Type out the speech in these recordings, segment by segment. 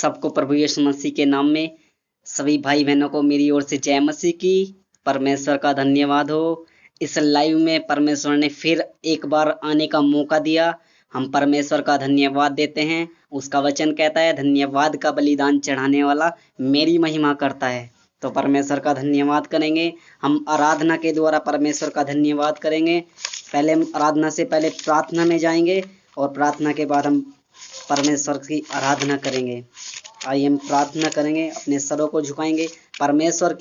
सबको प्रभु यीशु मसीह के नाम में सभी भाई बहनों को मेरी ओर से जय मसीह की। परमेश्वर का धन्यवाद हो। इस लाइव में परमेश्वर ने फिर एक बार आने का मौका दिया। हम परमेश्वर का धन्यवाद देते हैं। उसका वचन कहता है, धन्यवाद का बलिदान चढ़ाने वाला मेरी महिमा करता है। तो परमेश्वर का धन्यवाद करेंगे। हम आराधना के द्वारा परमेश्वर का धन्यवाद करेंगे। पहले हम आराधना से पहले प्रार्थना में जाएंगे और प्रार्थना के बाद हम परमेश्वर की आराधना करेंगे। आइए हम प्रार्थना करेंगे, अपने सरों को झुकाएंगे, परमेश्वर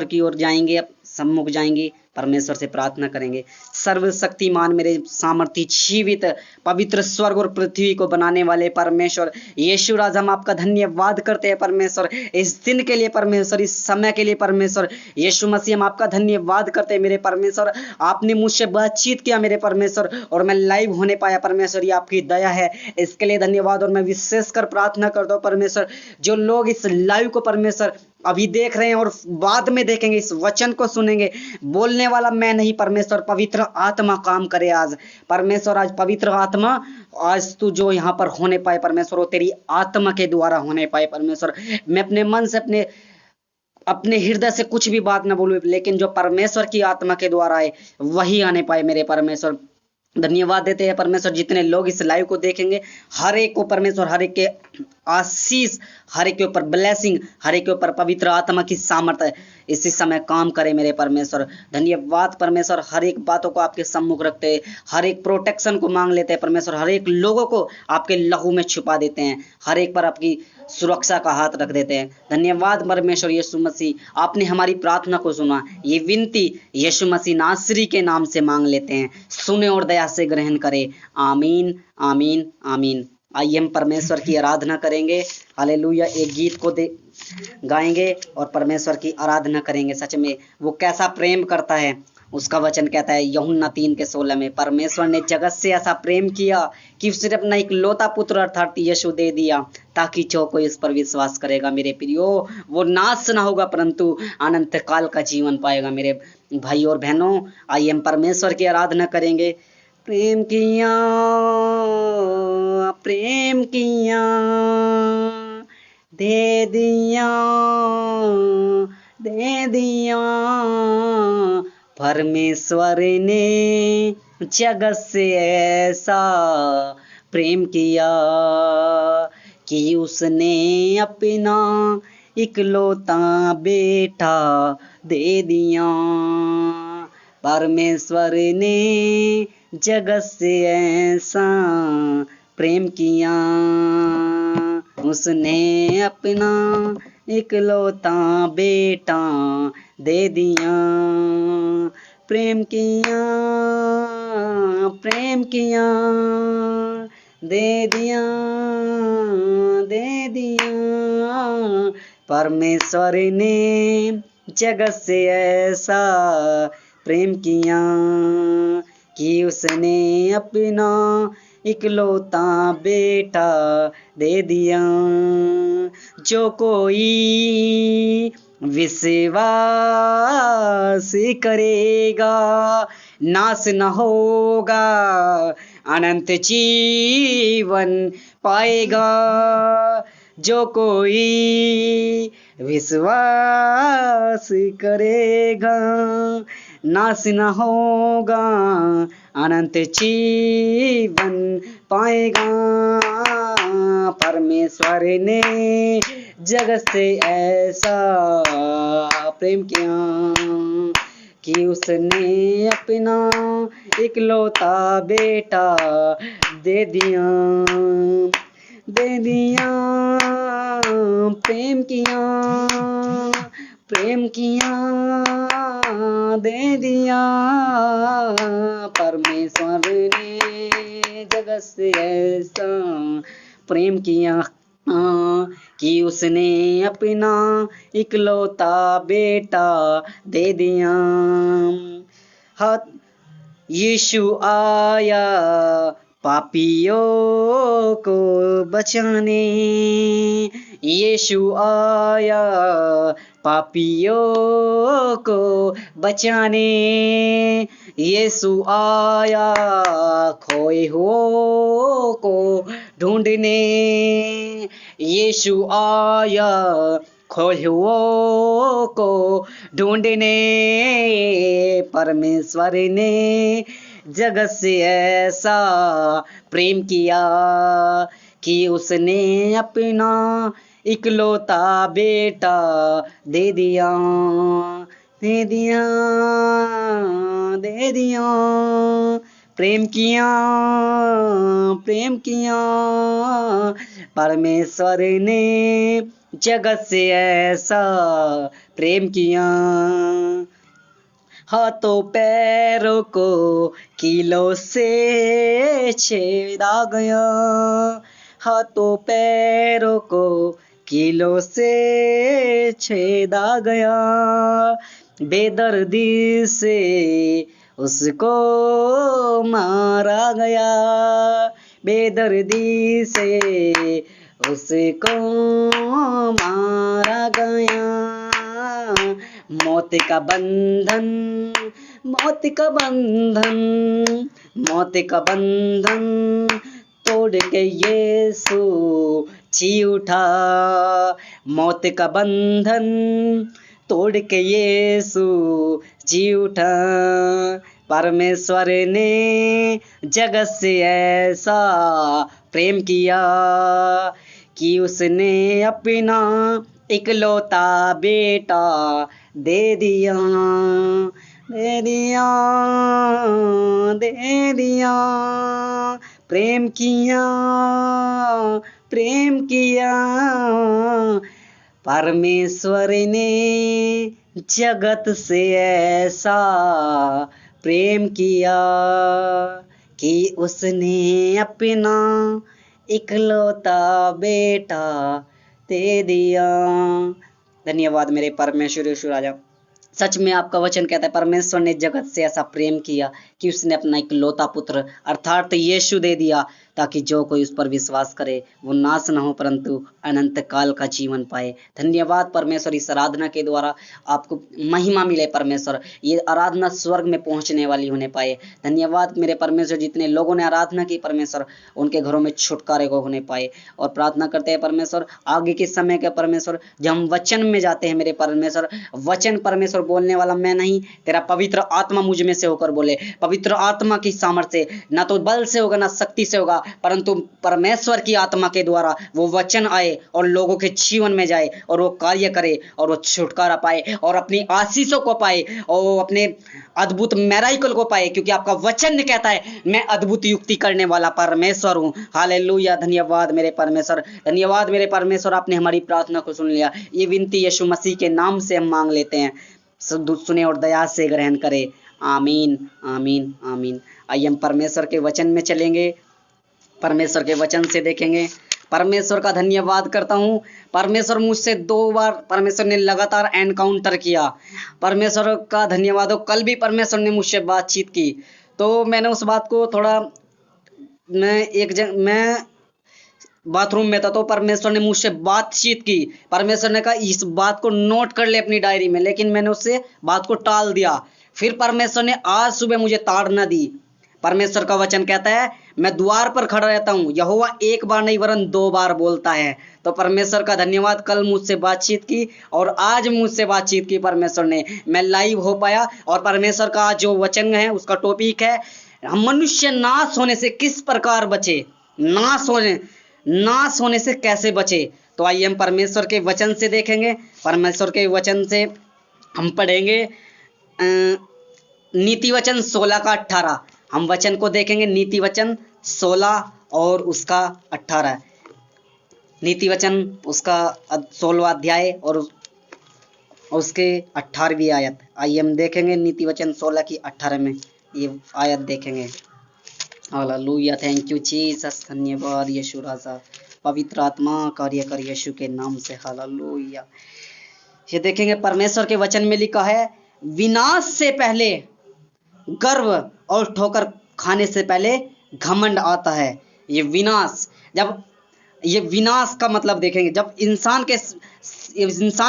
की ओर जाएंगे, सम्मुख जाएंगे, परमेश्वर से प्रार्थना करेंगे। सर्वशक्तिमान मेरे सामर्थी जीवित पवित्र स्वर्ग और पृथ्वी को बनाने वाले परमेश्वर यीशु राज, हम आपका धन्यवाद करते हैं परमेश्वर, इस दिन के लिए परमेश्वर, इस समय के लिए परमेश्वर यीशु मसीह, हम आपका धन्यवाद करते हैं मेरे परमेश्वर। आपने मुझसे बातचीत किया मेरे परमेश्वर और मैं लाइव होने पाया परमेश्वर, ये आपकी दया है, इसके लिए धन्यवाद। और मैं विशेषकर प्रार्थना करता हूँ परमेश्वर, जो लोग इस लाइव को परमेश्वर अभी देख रहे हैं और बाद में देखेंगे, इस वचन को सुनेंगे, बोलने वाला मैं नहीं परमेश्वर, पवित्र आत्मा काम करे आज परमेश्वर। आज पवित्र आत्मा, आज तू जो यहाँ पर होने पाए परमेश्वर, वो तेरी आत्मा के द्वारा होने पाए परमेश्वर। मैं अपने मन से अपने हृदय से कुछ भी बात ना बोलूं, लेकिन जो परमेश्वर की आत्मा के द्वारा है वही आने पाए मेरे परमेश्वर। धन्यवाद देते हैं परमेश्वर, जितने लोग इस लाइव को देखेंगे हर एक को परमेश्वर, हर एक के आशीष, हर एक के ऊपर ब्लेसिंग, हर एक के ऊपर पवित्र आत्मा की सामर्थ्य इसी समय काम करे मेरे परमेश्वर। धन्यवाद परमेश्वर, हर एक बातों को आपके सम्मुख रखते हैं, हर एक प्रोटेक्शन को मांग लेते हैं परमेश्वर, हर एक लोगों को आपके लहू में छुपा देते हैं, हर एक पर आपकी सुरक्षा का हाथ रख देते हैं। धन्यवाद परमेश्वर यीशु मसीह, आपने हमारी प्रार्थना को सुना। ये विनती यीशु मसीह नासरी के नाम से मांग लेते हैं, सुने और दया से ग्रहण करे। आमीन आमीन आमीन। आइए हम परमेश्वर की आराधना करेंगे। हालेलुया। एक गीत को गाएंगे और परमेश्वर की आराधना करेंगे। सच में वो कैसा प्रेम करता है, उसका वचन कहता है यूहन्ना 3:16 में, परमेश्वर ने जगत से ऐसा प्रेम किया कि उसने अपना इकलौता पुत्र अर्थात यीशु दे दिया, ताकि जो कोई इस पर विश्वास करेगा मेरे प्रियो, वो नाश ना होगा परंतु अनंत काल का जीवन पाएगा। मेरे भाई और बहनों, आइए हम परमेश्वर की आराधना करेंगे। प्रेम किया दे दिया परमेश्वर ने जगत से ऐसा प्रेम किया कि उसने अपना इकलौता बेटा दे दिया। परमेश्वर ने जगत से ऐसा प्रेम किया, उसने अपना इकलौता बेटा दे दिया। प्रेम किया दे दिया परमेश्वर ने जगत से ऐसा प्रेम किया कि उसने अपना इकलौता बेटा दे दिया। जो कोई विश्वास करेगा नाश न होगा, अनंत जीवन पाएगा। जो कोई विश्वास करेगा नाश न होगा, अनंत जीवन पाएगा। परमेश्वर ने जगत से ऐसा प्रेम किया कि उसने अपना इकलौता बेटा दे दिया। प्रेम किया दे दिया परमेश्वर ने जगत से ऐसा प्रेम किया कि उसने अपना इकलौता बेटा दे दिया। यीशु आया पापियों को बचाने, यीशु आया पापियों को बचाने, यीशु आया खोए हुओं को ढूंढने यीशु आया, खोहुओं को ढूंढने परमेश्वर ने जगत से ऐसा प्रेम किया कि उसने अपना इकलौता बेटा दे दिया, दे दिया, दे दिया। प्रेम किया, प्रेम किया परमेश्वर ने जगत से ऐसा प्रेम किया। हाथों पैरों को कीलों से छेदा गया, हाथों पैरों को कीलों से छेदा गया, बेदर्दी से उसको मारा गया, बेदर्दी से उसको मारा गया। मौत का बंधन, मौत का बंधन, मौत का बंधन तोड़ के यीशु जी उठा, मौत का बंधन तोड़ के यीशु जी उठा। परमेश्वर ने जगत से ऐसा प्रेम किया कि उसने अपना इकलौता बेटा दे दिया, दे दिया, दे दिया। प्रेम किया, प्रेम किया परमेश्वर ने जगत से ऐसा प्रेम किया कि उसने अपना इकलौता बेटा दे दिया। धन्यवाद मेरे परमेश्वर यीशु राजा। सच में आपका वचन कहता है परमेश्वर ने जगत से ऐसा प्रेम किया कि उसने अपना इकलौता पुत्र अर्थात यीशु दे दिया, ताकि जो कोई उस पर विश्वास करे वो नाश न हो परंतु अनंत काल का जीवन पाए। धन्यवाद परमेश्वर, इस आराधना के द्वारा आपको महिमा मिले परमेश्वर, ये आराधना स्वर्ग में पहुंचने वाली होने पाए। धन्यवाद मेरे परमेश्वर, जितने लोगों ने आराधना की परमेश्वर उनके घरों में छुटकारे को होने पाए। और प्रार्थना करते हैं परमेश्वर आगे के समय के परमेश्वर जब हम वचन में जाते हैं मेरे परमेश्वर, वचन परमेश्वर बोलने वाला मैं नहीं, तेरा पवित्र आत्मा मुझ में से होकर बोले। पवित्र आत्मा की सामर्थ्य से ना तो बल से होगा ना शक्ति से होगा, परंतु परमेश्वर की आत्मा के द्वारा वो वचन आए और लोगों के जीवन में जाए और वो कार्य करे और वो छुटकारा पाए और अपनी आशीषों को पाए और अपने अद्भुत मैराइकल को पाए, क्योंकि आपका वचन कहता है मैं अद्भुत युक्ति करने वाला परमेश्वर हूँ। हालेलुया। धन्यवाद मेरे परमेश्वर, धन्यवाद मेरे परमेश्वर, आपने हमारी प्रार्थना को सुन लिया। ये विनती यीशु मसीह के नाम से हम मांग लेते हैं, सुने और दया से ग्रहण करे। आमीन, आमीन, आमीन। आइए हम परमेश्वर के वचन में चलेंगे, परमेश्वर के वचन से देखेंगे। परमेश्वर का धन्यवाद करता हूँ। परमेश्वर मुझसे 2 बार परमेश्वर ने लगातार एनकाउंटर किया। परमेश्वर का धन्यवाद हो। कल भी परमेश्वर ने मुझसे बातचीत की, तो मैंने उस बात को थोड़ा मैं बाथरूम में था तो परमेश्वर ने मुझसे बातचीत की। परमेश्वर ने कहा इस बात को नोट कर ले अपनी डायरी में, लेकिन मैंने उससे बात को टाल दिया। फिर परमेश्वर ने आज सुबह मुझे ताड़ना दी। परमेश्वर का वचन कहता है मैं द्वार पर खड़ा रहता हूँ, यहोवा 1 बार नहीं वरन 2 बार बोलता है। तो परमेश्वर का धन्यवाद, कल मुझसे बातचीत की और आज मुझसे बातचीत की परमेश्वर ने, मैं लाइव हो पाया। और परमेश्वर का आज जो वचन है उसका टॉपिक है मनुष्य नाश होने से किस प्रकार बचे, नाश होने से कैसे बचे। तो आइए हम परमेश्वर के वचन से देखेंगे। परमेश्वर के वचन से हम पढ़ेंगे नीति वचन 16 का 18। हम वचन को देखेंगे नीति वचन 16 और उसका 18। नीति वचन उसका 16वां अध्याय और उसके 18वीं आयत। आइए हम देखेंगे नीति वचन 16 की 18 में ये आयत देखेंगे। Hallelujah, thank you Jesus. धन्यवाद यीशु राजा, पवित्र आत्मा कार्य कर यीशु के नाम से। हालेलुया। ये देखेंगे परमेश्वर के वचन में लिखा है विनाश से पहले गर्व और ठोकर खाने से पहले घमंड आता है। ये विनाश, जब ये विनाश का मतलब देखेंगे। जब इंसान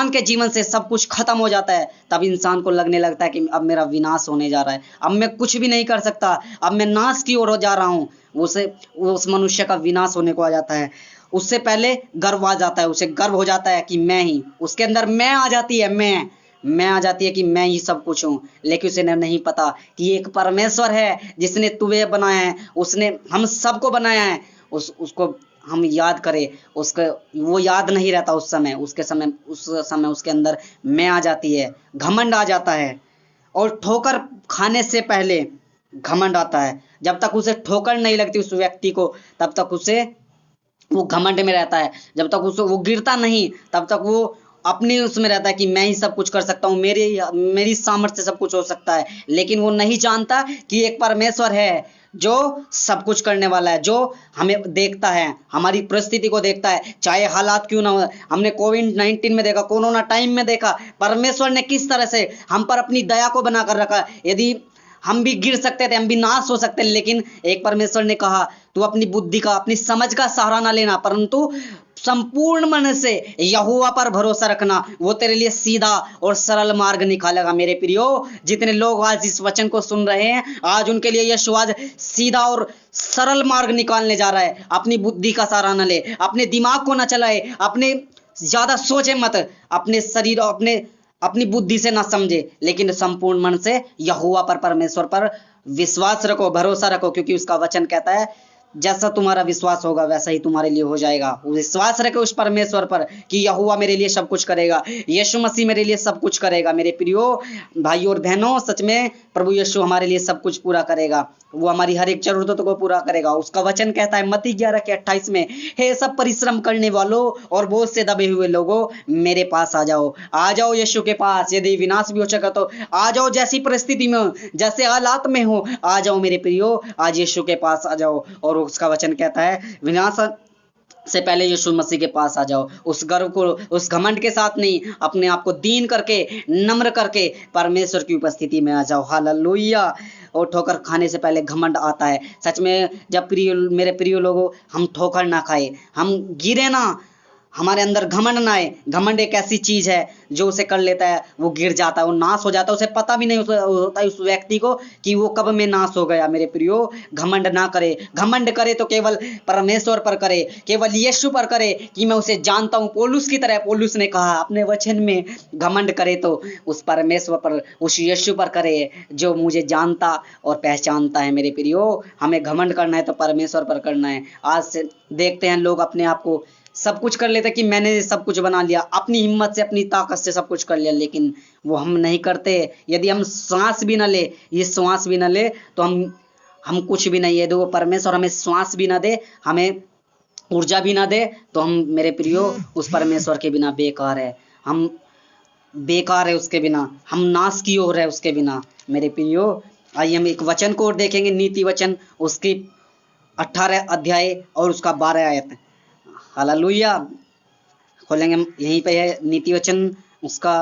के जीवन से सब कुछ खत्म हो जाता है, तब इंसान को लगने लगता है कि अब मेरा विनाश होने जा रहा है, अब मैं कुछ भी नहीं कर सकता, अब मैं नाश की ओर हो जा रहा हूँ। उस मनुष्य का विनाश होने को आ जाता है। उससे पहले गर्व आ जाता है, उसे गर्व हो जाता है कि मैं ही, उसके अंदर मैं आ जाती है, मैं आ जाती है कि मैं ही सब कुछ हूँ। लेकिन उसे नहीं पता कि एक परमेश्वर है जिसने तुम्हें बनाया है, उसने हम सबको बनाया है। उसको हम याद करें, उसका वो याद नहीं रहता उस समय, उस समय उसके अंदर मैं आ जाती है, घमंड आ जाता है। और ठोकर खाने से पहले घमंड आता है। जब तक उसे ठोकर नहीं लगती उस व्यक्ति को, तब तक उसे वो घमंड में रहता है। जब तक उसे वो गिरता नहीं, तब तक वो अपने उसमें रहता है कि मैं ही सब कुछ कर सकता हूँ, मेरी सामर्थ्य से सब कुछ हो सकता है। लेकिन वो नहीं जानता कि एक परमेश्वर है जो सब कुछ करने वाला है, जो हमें देखता है, हमारी परिस्थिति को देखता है, चाहे हालात क्यों ना हो। हमने कोविड-19 में देखा, कोरोना टाइम में देखा, परमेश्वर ने किस तरह से हम पर अपनी दया को बनाकर रखा। यदि हम भी गिर सकते थे, हम भी नाश हो सकते, लेकिन एक परमेश्वर ने कहा, तू अपनी बुद्धि का, अपनी समझ का सहारा ना लेना, परंतु संपूर्ण मन से यहोवा पर भरोसा रखना, वो तेरे लिए सीधा और सरल मार्ग निकालेगा। मेरे प्रियो, जितने लोग आज इस वचन को सुन रहे हैं, आज उनके लिए यीशु आज सीधा और सरल मार्ग निकालने जा रहा है। अपनी बुद्धि का सहारा न ले, अपने दिमाग को न चलाए, अपने ज्यादा सोचे मत, अपने शरीर अपनी बुद्धि से ना समझे, लेकिन संपूर्ण मन से यहोवा पर, परमेश्वर पर विश्वास रखो, भरोसा रखो, क्योंकि उसका वचन कहता है जैसा तुम्हारा विश्वास होगा वैसा ही तुम्हारे लिए हो जाएगा। विश्वास रखो उस परमेश्वर पर कि यहोवा मेरे लिए सब कुछ करेगा, यीशु मसीह मेरे लिए सब कुछ करेगा। मेरे प्रियो भाइयों और बहनों, सच में प्रभु यीशु हमारे लिए सब कुछ पूरा करेगा, वो हमारी हर एक जरूरतों को पूरा करेगा। उसका वचन कहता है मत्ती 11:28 में, हे सब परिश्रम करने वालों और बोझ से दबे हुए लोगों, मेरे पास आ जाओ यीशु के पास। यदि विनाश भी हो सका तो आ जाओ, जैसी परिस्थिति में हो, जैसे हालात में हो, आ जाओ मेरे प्रियो, आज यीशु के पास आ जाओ। और उसका वचन कहता है विनाश से पहले यीशु मसीह के पास आ जाओ। उस गर्व को, उस घमंड के साथ नहीं, अपने आप को दीन करके, नम्र करके परमेश्वर की उपस्थिति में आ जाओ। हालेलुया। और ठोकर खाने से पहले घमंड आता है। सच में, जब मेरे प्रिय लोगों, हम ठोकर ना खाए, हम गिरे ना, हमारे अंदर घमंड ना आए। घमंड एक ऐसी चीज है जो उसे कर लेता है, वो गिर जाता है, वो नाश हो जाता है, उसे पता भी नहीं होता उस व्यक्ति को कि वो कब में नाश हो गया। मेरे प्रियो, घमंड ना करे। घमंड करे तो केवल परमेश्वर पर करे, केवल यीशु पर करे कि मैं उसे जानता हूँ। पौलुस की तरह, पौलुस ने कहा अपने वचन में, घमंड करे तो उस परमेश्वर पर, उस यीशु पर करे जो मुझे जानता और पहचानता है। मेरे प्रियो, हमें घमंड करना है तो परमेश्वर पर करना है। आज से देखते हैं लोग अपने आप को सब कुछ कर लेते कि मैंने सब कुछ बना लिया, अपनी हिम्मत से, अपनी ताकत से सब कुछ कर लिया, लेकिन वो हम नहीं करते। यदि हम श्वास भी न ले, ये श्वास भी न ले, तो हम कुछ भी नहीं है। यदि वो परमेश्वर हमें श्वास भी ना दे, हमें ऊर्जा भी ना दे, तो हम, मेरे प्रियो, उस परमेश्वर के बिना बेकार है। हम बेकार है उसके बिना, हम नाश की ओर है उसके बिना। मेरे प्रियो, आइए हम एक वचन को और देखेंगे, नीति वचन, उसकी 18 अध्याय और उसका 12 आयत। हालेलुया। खोलेंगे हम, यहीं पे है नीति वचन, उसका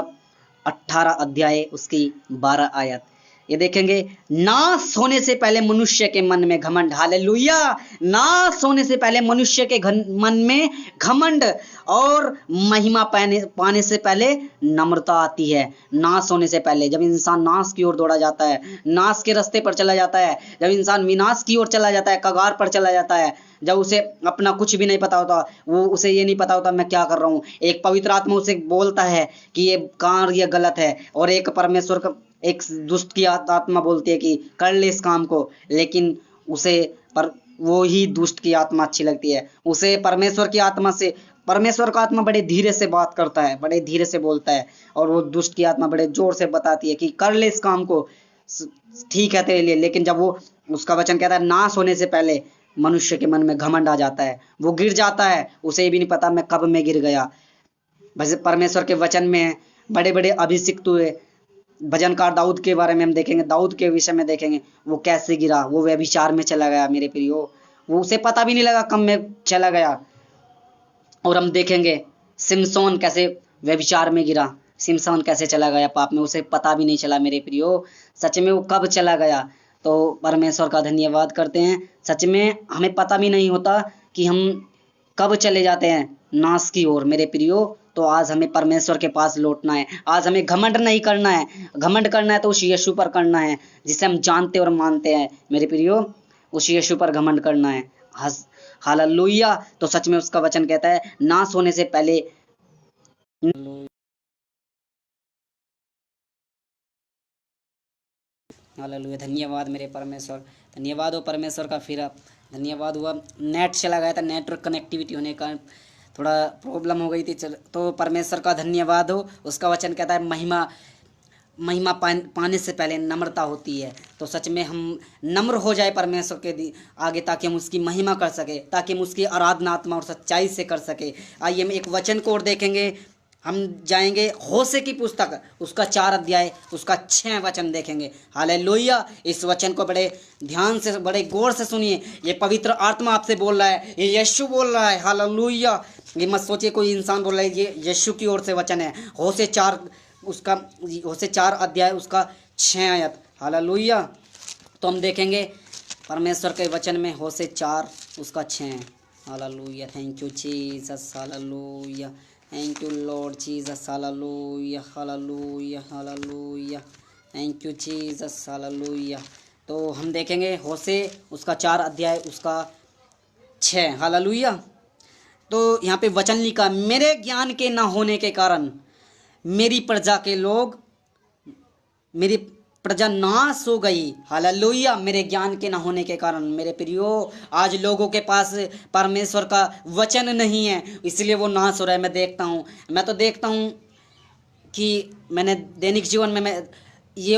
18 अध्याय, उसकी 12 आयत। ये देखेंगे, नाश होने से पहले मनुष्य के मन में घमंड। हालेलुया। नाश होने से पहले मनुष्य के मन में घमंड, और महिमा पाने से पहले नम्रता आती है। नाश होने से पहले, जब इंसान नाश की ओर दौड़ा जाता है, नाश के रास्ते पर चला जाता है, जब इंसान विनाश की ओर चला जाता है, कगार पर चला जाता है, जब उसे अपना कुछ भी नहीं पता होता, वो उसे ये नहीं पता होता मैं क्या कर रहा हूँ, एक पवित्र आत्मा उसे बोलता है कि ये कार्य ये गलत है, और एक परमेश्वर का, एक दुष्ट की आत्मा बोलती है कि कर ले इस काम को, लेकिन उसे पर वो ही दुष्ट की आत्मा अच्छी लगती है। उसे परमेश्वर की आत्मा से, परमेश्वर का आत्मा बड़े धीरे से बात करता है, बड़े धीरे से बोलता है, और वो दुष्ट की आत्मा बड़े जोर से बताती है कि कर ले इस काम को, ठीक है तेरे लिए। लेकिन जब वो, उसका वचन कहता है नाश होने से पहले मनुष्य के मन में घमंड आ जाता है, वो गिर जाता है, उसे भी नहीं पता मैं कब में गिर गया। परमेश्वर के वचन में बड़े बड़े अभिषिक्त हुए भजनकार दाऊद के बारे में हम देखेंगे, दाऊद के विषय में देखेंगे, वो कैसे गिरा, वो व्यभिचार में चला गया। मेरे प्रियो, वो उसे पता भी नहीं लगा कब में चला गया। और हम देखेंगे सिमसोन कैसे व्यभिचार में गिरा, सिमसोन कैसे चला गया पाप में, उसे पता भी नहीं चला। मेरे प्रियो, सच में वो कब चला गया। तो परमेश्वर का धन्यवाद करते हैं। सच में हमें पता भी नहीं होता कि हम कब चले जाते हैं? नाश की ओर मेरे प्रियो। तो आज हमें परमेश्वर के पास लौटना है। आज हमें घमंड नहीं करना है। घमंड करना है तो उस यीशु पर करना है जिसे हम जानते और मानते हैं मेरे प्रियो। उस यीशु पर घमंड करना है। हालेलुया। तो सच में उसका वचन कहता है नाश होने से पहले। हालेलुया। धन्यवाद मेरे परमेश्वर। धन्यवाद हो परमेश्वर का। फिर धन्यवाद हुआ। नेट चला गया था, नेटवर्क कनेक्टिविटी होने का थोड़ा प्रॉब्लम हो गई थी। तो परमेश्वर का धन्यवाद हो। उसका वचन कहता है महिमा पाने से पहले नम्रता होती है। तो सच में हम नम्र हो जाए परमेश्वर के आगे, ताकि हम उसकी महिमा कर सके, ताकि हम उसकी आराधना आत्मा और सच्चाई से कर सके। आइए हम एक वचन को और देखेंगे। हम जाएंगे होशे की पुस्तक, उसका 4 अध्याय, उसका 6 वचन देखेंगे। हालेलुया। इस वचन को बड़े ध्यान से, बड़े गौर से सुनिए। ये पवित्र आत्मा आपसे बोल रहा है, ये यीशु बोल रहा है। हालेलुया। ये मत सोचिए कोई इंसान बोल रहा है, ये यीशु की ओर से वचन है। होशे 4 अध्याय, उसका 6 आयत। हालेलुया। तो हम देखेंगे परमेश्वर के वचन में होशे 4 उसका 6। Hallelujah. Thank you Jesus. Hallelujah. Thank you Lord Jesus. Hallelujah. Hallelujah. Hallelujah. Thank you Jesus. Hallelujah. तो हम देखेंगे होशे उसका 4 अध्याय, उसका 6। हालेलुया। तो यहाँ पे वचन लिखा, मेरे ज्ञान के ना होने के कारण मेरी प्रजा नाश हो गई। हालेलुया। मेरे ज्ञान के ना होने के कारण मेरे प्रियो, आज लोगों के पास परमेश्वर का वचन नहीं है, इसलिए वो नाश हो रहा है। मैं तो देखता हूँ कि मैंने दैनिक जीवन में मैं ये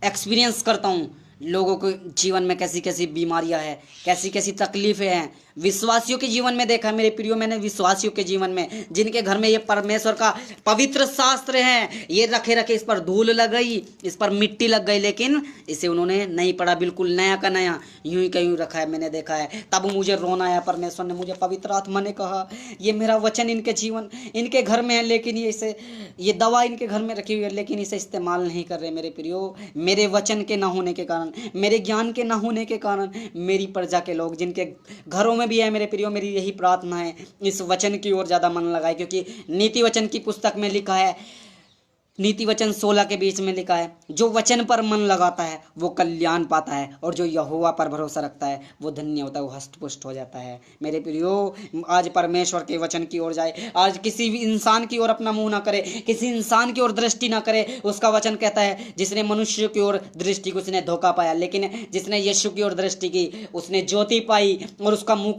एक्सपीरियंस करता हूँ, लोगों के जीवन में कैसी कैसी बीमारियां हैं, कैसी कैसी तकलीफें हैं। विश्वासियों के जीवन में देखा मेरे प्रियो, मैंने विश्वासियों के जीवन में, जिनके घर में ये परमेश्वर का पवित्र शास्त्र है, ये रखे रखे इस पर धूल लग गई, इस पर मिट्टी लग गई, लेकिन इसे उन्होंने नहीं पढ़ा। बिल्कुल नया का नया यूं ही का यूं रखा है, मैंने देखा है। तब मुझे रोना आया। परमेश्वर ने मुझे, पवित्र आत्मा ने कहा, ये मेरा वचन इनके घर में है, लेकिन ये दवा इनके घर में रखी हुई है, लेकिन इसे इस्तेमाल नहीं कर रहे मेरे प्रियो। मेरे वचन के ना होने के कारण, मेरे ज्ञान के ना होने के कारण मेरी प्रजा के लोग, जिनके घरों में भी है मेरे प्रियो, मेरी यही प्रार्थना है, इस वचन की ओर ज्यादा मन लगाए। क्योंकि नीति वचन की पुस्तक में लिखा है, नीति वचन 16 के बीच में लिखा है, जो वचन पर मन लगाता है वो कल्याण पाता है, और जो यहोवा पर भरोसा रखता है वो धन्य होता है, वो हष्टपुष्ट हो जाता है। मेरे प्रियो, आज परमेश्वर के वचन की ओर जाए। आज किसी भी इंसान की ओर अपना मुंह ना करे, किसी इंसान की ओर दृष्टि ना करे। उसका वचन कहता है, जिसने मनुष्य की ओर दृष्टि की उसने धोखा पाया, लेकिन जिसने यीशु की ओर दृष्टि की उसने ज्योति पाई, और उसका मुंह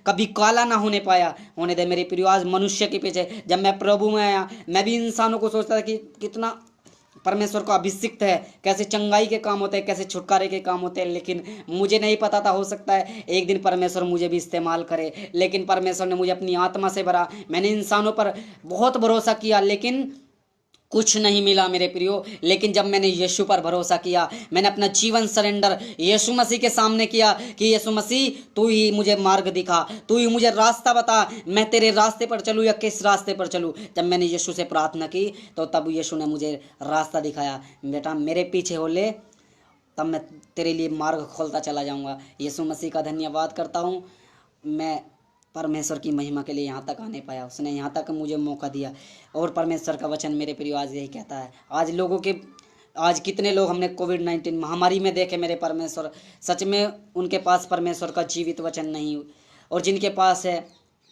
कभी काला ना होने दे मेरे प्रियो। आज मनुष्य के पीछे, जब मैं प्रभु में आया, मैं भी इंसानों को सोचता था कि कितना परमेश्वर को अभिषिक्त है, कैसे चंगाई के काम होते हैं, कैसे छुटकारे के काम होते हैं, लेकिन मुझे नहीं पता था, हो सकता है एक दिन परमेश्वर मुझे भी इस्तेमाल करे। लेकिन परमेश्वर ने मुझे अपनी आत्मा से भरा। मैंने इंसानों पर बहुत भरोसा किया, लेकिन कुछ नहीं मिला मेरे प्रियो। लेकिन जब मैंने यीशु पर भरोसा किया, मैंने अपना जीवन सरेंडर यीशु मसीह के सामने किया कि यीशु मसीह, तू ही मुझे मार्ग दिखा, तू ही मुझे रास्ता बता, मैं तेरे रास्ते पर चलूँ या किस रास्ते पर चलूँ। जब मैंने यीशु से प्रार्थना की तो तब यीशु ने मुझे रास्ता दिखाया, बेटा मेरे पीछे हो ले, तब मैं तेरे लिए मार्ग खोलता चला जाऊँगा। यीशु मसीह का धन्यवाद करता हूँ। मैं परमेश्वर की महिमा के लिए यहाँ तक आने पाया, उसने यहाँ तक मुझे मौका दिया। और परमेश्वर का वचन मेरे प्रिय आज यही कहता है। आज कितने लोग हमने कोविड-19 महामारी में देखे मेरे परमेश्वर, सच में उनके पास परमेश्वर का जीवित वचन नहीं, और जिनके पास है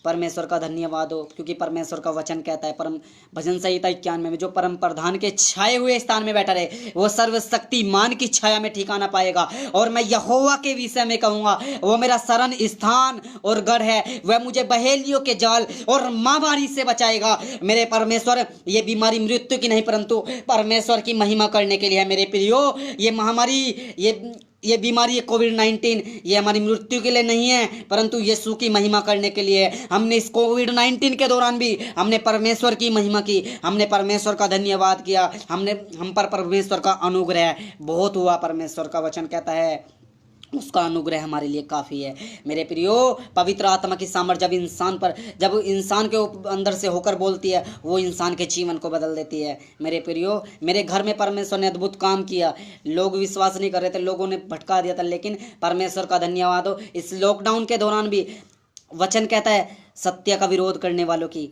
परमेश्वर का धन्यवाद हो, क्योंकि परमेश्वर का वचन कहता है, परम भजन संहिता 91 में, जो परम प्रधान के छाए हुए स्थान में बैठा रहे वो सर्वशक्तिमान की छाया में ठिकाना पाएगा। और मैं यहोवा के विषय में कहूँगा, वो मेरा शरण स्थान और गढ़ है, वह मुझे बहेलियों के जाल और महामारी से बचाएगा। मेरे परमेश्वर, ये बीमारी मृत्यु की नहीं परंतु परमेश्वर की महिमा करने के लिए है मेरे प्रियो। ये महामारी, ये बीमारी, ये कोविड-19, ये हमारी मृत्यु के लिए नहीं है, परंतु यीशु की महिमा करने के लिए। हमने इस कोविड-19 के दौरान भी हमने परमेश्वर की महिमा की, हमने परमेश्वर का धन्यवाद किया, हम पर परमेश्वर का अनुग्रह बहुत हुआ। परमेश्वर का वचन कहता है उसका अनुग्रह हमारे लिए काफ़ी है मेरे प्रियो। पवित्र आत्मा की सामर्थ जब इंसान के अंदर से होकर बोलती है, वो इंसान के जीवन को बदल देती है मेरे प्रियो। मेरे घर में परमेश्वर ने अद्भुत काम किया। लोग विश्वास नहीं कर रहे थे, लोगों ने भटका दिया था, लेकिन परमेश्वर का धन्यवाद हो, इस लॉकडाउन के दौरान भी वचन कहता है सत्य का विरोध करने वालों की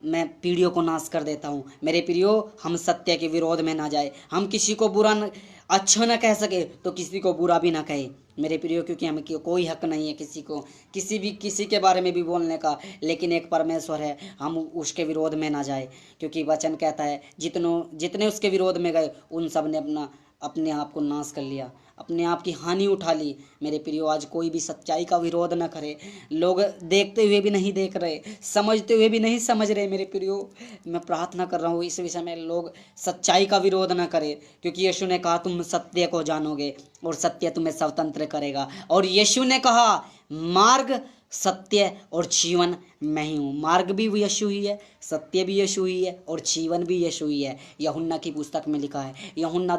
मैं पीढ़ियों को नाश कर देता हूँ। मेरे प्रियो, हम सत्य के विरोध में ना जाए, हम किसी को बुरा न, अच्छा ना कह सके तो किसी को बुरा भी ना कहे मेरे प्रियो, क्योंकि हमें कोई हक नहीं है किसी को किसी के बारे में भी बोलने का, लेकिन एक परमेश्वर है, हम उसके विरोध में ना जाए, क्योंकि वचन कहता है जितने उसके विरोध में गए उन सब ने अपने आप को नाश कर लिया, अपने आप की हानि उठा ली। मेरे प्रियो, आज कोई भी सच्चाई का विरोध न करे। लोग देखते हुए भी नहीं देख रहे, समझते हुए भी नहीं समझ रहे। मेरे प्रियो, मैं प्रार्थना कर रहा हूँ इस विषय में लोग सच्चाई का विरोध न करें, क्योंकि यीशु ने कहा तुम सत्य को जानोगे और सत्य तुम्हें स्वतंत्र करेगा। और यीशु ने कहा मार्ग, सत्य और जीवन मैं ही हूँ। मार्ग भी यीशु ही है, सत्य भी यीशु ही है और जीवन भी यीशु ही है। यूहन्ना की पुस्तक में लिखा है, यूहन्ना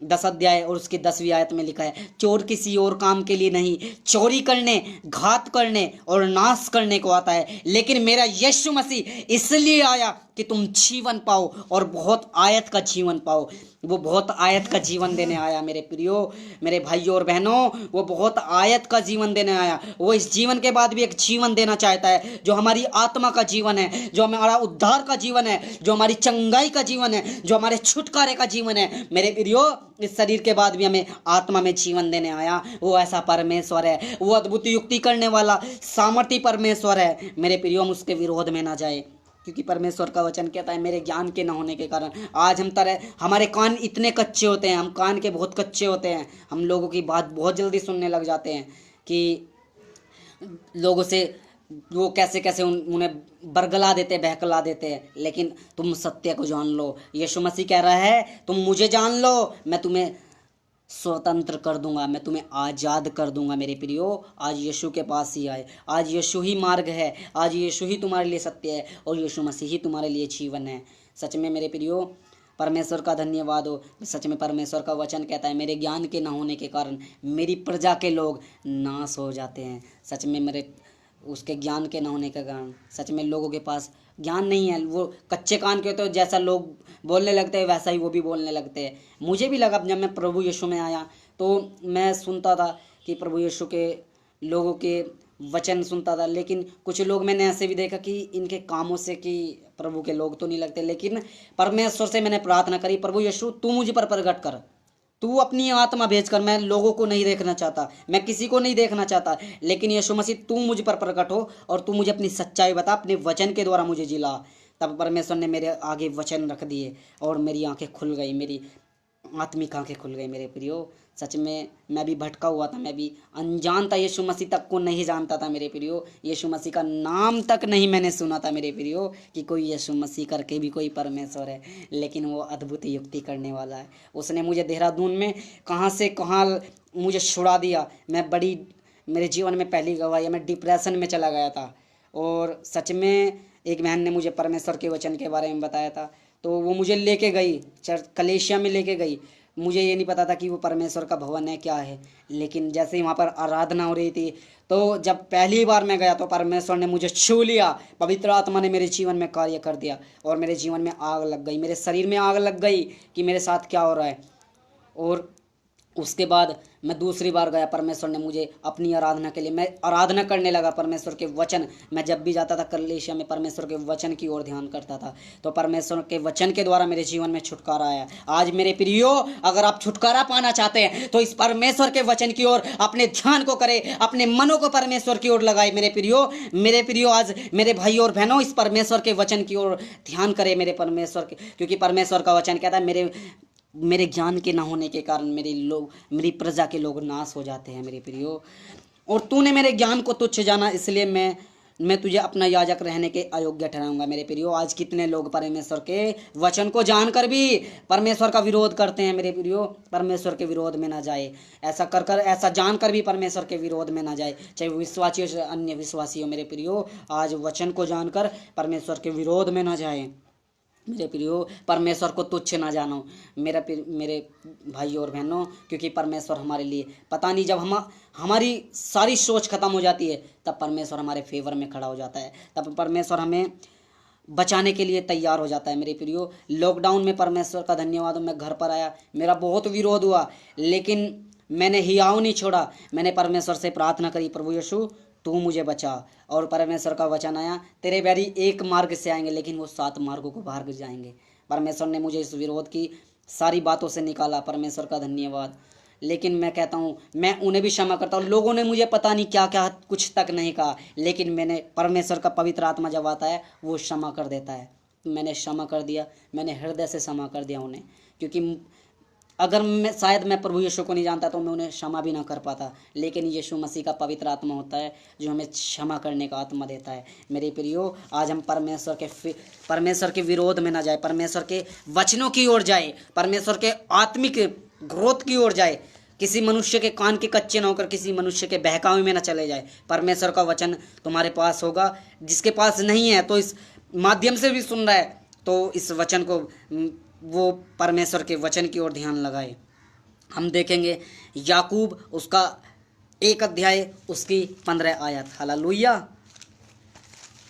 10 अध्याय और उसकी 10वीं आयत में लिखा है, चोर किसी और काम के लिए नहीं, चोरी करने, घात करने और नाश करने को आता है, लेकिन मेरा यीशु मसीह इसलिए आया कि तुम जीवन पाओ और बहुत आयत का जीवन पाओ। वो बहुत आयत का जीवन देने आया मेरे प्रियो, मेरे भाइयों और बहनों, वो बहुत आयत का जीवन देने आया। वो इस जीवन के बाद भी एक जीवन देना चाहता है जो हमारी आत्मा का जीवन है, जो हमारा उद्धार का जीवन है, जो हमारी चंगाई का जीवन है, जो हमारे छुटकारे का जीवन है। मेरे प्रियो, इस शरीर के बाद भी हमें आत्मा में जीवन देने आया। वो ऐसा परमेश्वर है, वो अद्भुत युक्ति करने वाला सामर्थी परमेश्वर है। मेरे प्रियो, हम उसके विरोध में ना जाए, क्योंकि परमेश्वर का वचन कहता है मेरे ज्ञान के न होने के कारण आज हमारे कान इतने कच्चे होते हैं, हम कान के बहुत कच्चे होते हैं, हम लोगों की बात बहुत जल्दी सुनने लग जाते हैं कि लोगों से वो कैसे कैसे उन्हें बरगला देते, बहकला देते हैं। लेकिन तुम सत्य को जान लो। यीशु मसीह कह रहा है तुम मुझे जान लो, मैं तुम्हें स्वतंत्र कर दूंगा, मैं तुम्हें आज़ाद कर दूंगा। मेरे प्रियो, आज यीशु के पास ही आए, आज यीशु ही मार्ग है, आज यीशु ही तुम्हारे लिए सत्य है और यीशु मसीह ही तुम्हारे लिए जीवन है। सच में मेरे प्रियो, परमेश्वर का धन्यवाद हो। सच में परमेश्वर का वचन कहता है मेरे ज्ञान के न होने के कारण मेरी प्रजा के लोग नाश हो जाते हैं। सच में मेरे उसके ज्ञान के न होने के कारण सच में लोगों के पास ज्ञान नहीं है, वो कच्चे कान के होते हैं, जैसा लोग बोलने लगते हैं वैसा ही वो भी बोलने लगते हैं। मुझे भी लगा जब मैं प्रभु यीशु में आया तो मैं सुनता था कि प्रभु यीशु के लोगों के वचन सुनता था, लेकिन कुछ लोग मैंने ऐसे भी देखा कि इनके कामों से कि प्रभु के लोग तो नहीं लगते। लेकिन परमेश्वर से मैंने प्रार्थना करी, प्रभु यीशु तू मुझ पर प्रकट कर, तू अपनी आत्मा भेजकर, मैं लोगों को नहीं देखना चाहता, मैं किसी को नहीं देखना चाहता, लेकिन यीशु मसीह तू मुझ पर प्रकट हो और तू मुझे अपनी सच्चाई बता, अपने वचन के द्वारा मुझे जिला। तब परमेश्वर ने मेरे आगे वचन रख दिए और मेरी आंखें खुल गई, मेरी आत्मिक आंखें खुल गई। मेरे प्रियो, सच में मैं भी भटका हुआ था, मैं भी अनजान था, यीशु मसीह तक को नहीं जानता था मेरे प्रियो, यीशु मसीह का नाम तक नहीं मैंने सुना था मेरे प्रियो कि कोई यीशु मसीह करके भी कोई परमेश्वर है। लेकिन वो अद्भुत युक्ति करने वाला है। उसने मुझे देहरादून में कहाँ से कहाँ मुझे छुड़ा दिया। मेरे जीवन में पहली गवाही, मैं डिप्रेशन में चला गया था और सच में एक बहन ने मुझे परमेश्वर के वचन के बारे में बताया था, तो वो मुझे लेके गई कलेशिया में लेके गई। मुझे ये नहीं पता था कि वो परमेश्वर का भवन है क्या है, लेकिन जैसे ही वहाँ पर आराधना हो रही थी तो जब पहली बार मैं गया तो परमेश्वर ने मुझे छू लिया, पवित्र आत्मा ने मेरे जीवन में कार्य कर दिया और मेरे जीवन में आग लग गई, मेरे शरीर में आग लग गई कि मेरे साथ क्या हो रहा है। और उसके बाद मैं दूसरी बार गया, परमेश्वर ने मुझे अपनी आराधना के लिए, मैं आराधना करने लगा परमेश्वर के वचन। मैं जब भी जाता था कलेशिया में परमेश्वर के वचन की ओर ध्यान करता था, तो परमेश्वर के वचन के द्वारा मेरे जीवन में छुटकारा आया। आज मेरे प्रियो, अगर आप छुटकारा पाना चाहते हैं तो इस परमेश्वर के वचन की ओर अपने ध्यान को करें, अपने मनों को परमेश्वर की ओर लगाए। मेरे प्रियो, आज मेरे भाई और बहनों, इस परमेश्वर के वचन की ओर ध्यान करें, मेरे परमेश्वर के, क्योंकि परमेश्वर का वचन कहता है मेरे ज्ञान के ना होने के कारण मेरी प्रजा के लोग नाश हो जाते हैं। मेरे प्रियो, और तूने मेरे ज्ञान को तुच्छ जाना, इसलिए मैं तुझे अपना याजक रहने के अयोग्य ठहराऊंगा। मेरे प्रियो, आज कितने लोग परमेश्वर के वचन को जानकर भी परमेश्वर का विरोध करते हैं। मेरे प्रियो, परमेश्वर के विरोध में ना जाए, ऐसा जानकर भी परमेश्वर के विरोध में ना जाए, चाहे विश्वासी हो चाहे अन्य विश्वासी हो। मेरे प्रियो, आज वचन को जानकर परमेश्वर के विरोध में ना जाए। मेरे प्रियो, परमेश्वर को तुच्छ ना जानो मेरे भाई और बहनों, क्योंकि परमेश्वर हमारे लिए, पता नहीं, जब हमारी सारी सोच खत्म हो जाती है तब परमेश्वर हमारे फेवर में खड़ा हो जाता है, तब परमेश्वर हमें बचाने के लिए तैयार हो जाता है। मेरे प्रियो, लॉकडाउन में परमेश्वर का धन्यवाद, मैं घर पर आया, मेरा बहुत विरोध हुआ, लेकिन मैंने हियाव नहीं छोड़ा। मैंने परमेश्वर से प्रार्थना करी, प्रभु यीशु तू मुझे बचा। और परमेश्वर का वचन आया, तेरे बैरी एक मार्ग से आएंगे लेकिन वो 7 मार्गों को भाग जाएंगे। परमेश्वर ने मुझे इस विरोध की सारी बातों से निकाला, परमेश्वर का धन्यवाद। लेकिन मैं कहता हूँ, मैं उन्हें भी क्षमा करता हूँ। लोगों ने मुझे पता नहीं क्या क्या कुछ तक नहीं कहा, लेकिन मैंने परमेश्वर का पवित्र आत्मा जब आता है वो क्षमा कर देता है। मैंने क्षमा कर दिया, मैंने हृदय से क्षमा कर दिया उन्हें, क्योंकि अगर मैं प्रभु यीशु को नहीं जानता तो मैं उन्हें क्षमा भी ना कर पाता। लेकिन यीशु मसीह का पवित्र आत्मा होता है जो हमें क्षमा करने का आत्मा देता है। मेरे प्रियो, आज हम परमेश्वर के विरोध में ना जाए, परमेश्वर के वचनों की ओर जाए, परमेश्वर के आत्मिक ग्रोथ की ओर जाए। किसी मनुष्य के कान के कच्चे न होकर किसी मनुष्य के बहकावे में न चले जाए। परमेश्वर का वचन तुम्हारे पास होगा, जिसके पास नहीं है तो इस माध्यम से भी सुन रहा है, तो इस वचन को वो परमेश्वर के वचन की ओर ध्यान लगाए। हम देखेंगे याकूब उसका 1 अध्याय उसकी 15 आयत। Hallelujah,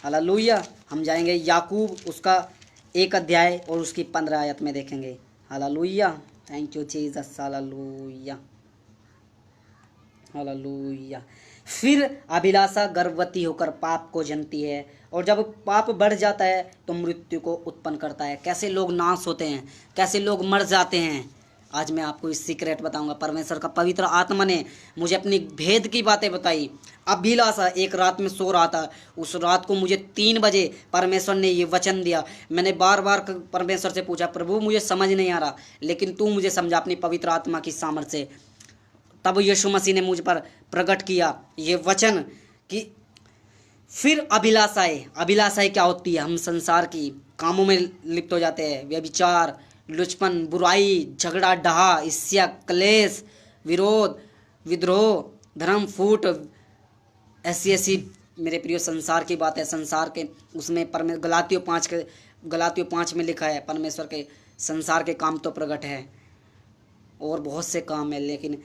hallelujah. हम जाएंगे याकूब उसका 1 अध्याय और उसकी 15 आयत में देखेंगे। Hallelujah, thank you Jesus. Hallelujah, hallelujah. फिर अभिलाषा गर्भवती होकर पाप को जनती है, और जब पाप बढ़ जाता है तो मृत्यु को उत्पन्न करता है। कैसे लोग नाश होते हैं, कैसे लोग मर जाते हैं, आज मैं आपको इस सीक्रेट बताऊंगा। परमेश्वर का पवित्र आत्मा ने मुझे अपनी भेद की बातें बताई। अभिलाषा एक रात में सो रहा था, उस रात को मुझे 3 बजे परमेश्वर ने ये वचन दिया। मैंने बार बार परमेश्वर से पूछा, प्रभु मुझे समझ नहीं आ रहा, लेकिन तू मुझे समझा अपनी पवित्र आत्मा की सामर्थ्य से। तब यीशु मसीह ने मुझ पर प्रकट किया ये वचन कि फिर अभिलाषाएं क्या होती है। हम संसार की कामों में लिप्त हो जाते हैं, व्यभिचार, लुचपन, बुराई, झगड़ा, डहा, ईर्ष्या, क्लेश, विरोध, विद्रोह, धर्म फूट, ऐसी मेरे प्रियो संसार की बात है। संसार के उसमें गलातियों 5 में लिखा है, परमेश्वर के संसार के काम तो प्रकट है और बहुत से काम है, लेकिन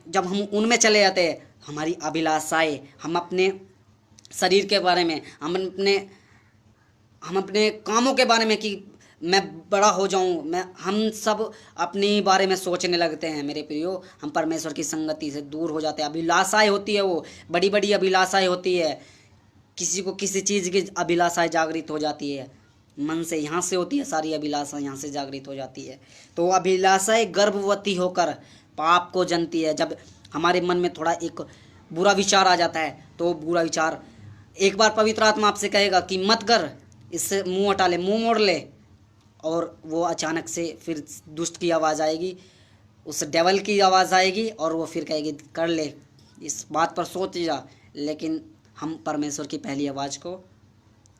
जब हम उनमें चले जाते हैं, हमारी अभिलाषाएं, हम अपने शरीर के बारे में, हम अपने कामों के बारे में कि मैं बड़ा हो जाऊं, हम सब अपने बारे में सोचने लगते हैं। मेरे प्रियो, हम परमेश्वर की संगति से दूर हो जाते हैं। अभिलाषाएं होती है, वो बड़ी बड़ी अभिलाषाएं होती है। किसी को किसी चीज़ की अभिलाषाएं जागृत हो जाती है, मन से, यहाँ से होती है सारी अभिलाषा, यहाँ से जागृत हो जाती है। तो अभिलाषाएं गर्भवती होकर पाप को जनती है। जब हमारे मन में थोड़ा एक बुरा विचार आ जाता है, तो बुरा विचार एक बार पवित्र आत्मा आपसे कहेगा कि मत कर, इससे मुंह हटा ले, मुंह मोड़ ले, और वो अचानक से फिर दुष्ट की आवाज़ आएगी, उस डेवल की आवाज़ आएगी, और वो फिर कहेगी कर ले, इस बात पर सोच जा। लेकिन हम परमेश्वर की पहली आवाज़ को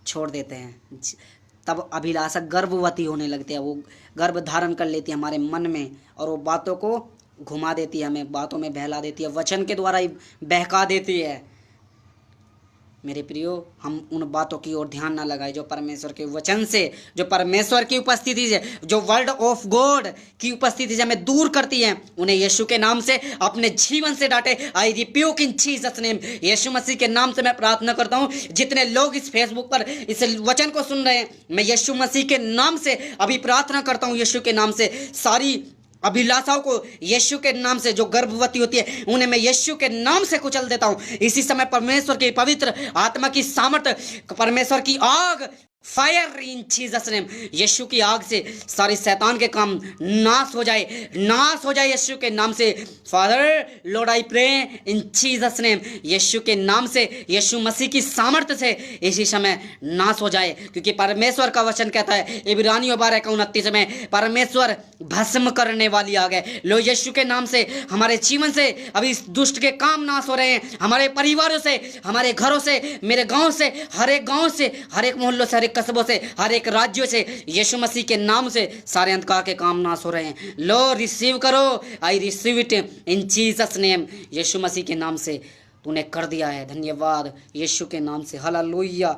छोड़ देते हैं। तब अभिलाषा गर्भवती होने लगती है, वो गर्भ धारण कर लेती है हमारे मन में, और वो बातों को घुमा देती है, हमें बातों में बहला देती है, वचन के द्वारा ही बहका देती है। मेरे प्रियो, हम उन बातों की ओर ध्यान ना लगाए जो परमेश्वर के वचन से, जो परमेश्वर की उपस्थिति से, जो वर्ड ऑफ गॉड की उपस्थिति से हमें दूर करती है, उन्हें यीशु के नाम से अपने जीवन से डांटे। आई रिप्यूक इन जीसस नेम। यीशु मसीह के नाम से मैं प्रार्थना करता हूँ, जितने लोग इस फेसबुक पर इस वचन को सुन रहे हैं, मैं यीशु मसीह के नाम से अभी प्रार्थना करता हूँ, यीशु के नाम से सारी अभिलाषाओं को यीशु के नाम से, जो गर्भवती होती है, उन्हें मैं यीशु के नाम से कुचल देता हूं। इसी समय परमेश्वर के पवित्र आत्मा की सामर्थ, परमेश्वर की आग, फायर इन जीसस नेम, यीशु की आग से सारे शैतान के काम नाश हो जाए, नाश हो जाए यीशु के नाम से। Father lord I pray in Jesus name, यीशु के नाम से, यीशु मसीह की सामर्थ्य से इसी समय नाश हो जाए, क्योंकि परमेश्वर का वचन कहता है इब्रानियों 12:29 में, परमेश्वर भस्म करने वाली आग है। लो यीशु के नाम से हमारे जीवन से अभी इस दुष्ट के काम नाश हो रहे हैं, हमारे परिवारों से, हमारे घरों से, मेरे गाँव से, हर एक गाँव से, हर एक मोहल्लों से, हर एक कस्बों से, हर एक राज्यों से, यीशु मसीह के नाम से सारे अंधकार के काम नाश हो रहे हैं। लो रिसीव करो, I receive it in Jesus name. यीशु मसीह के नाम से तूने कर दिया है, धन्यवाद यीशु के नाम से। हालेलुया।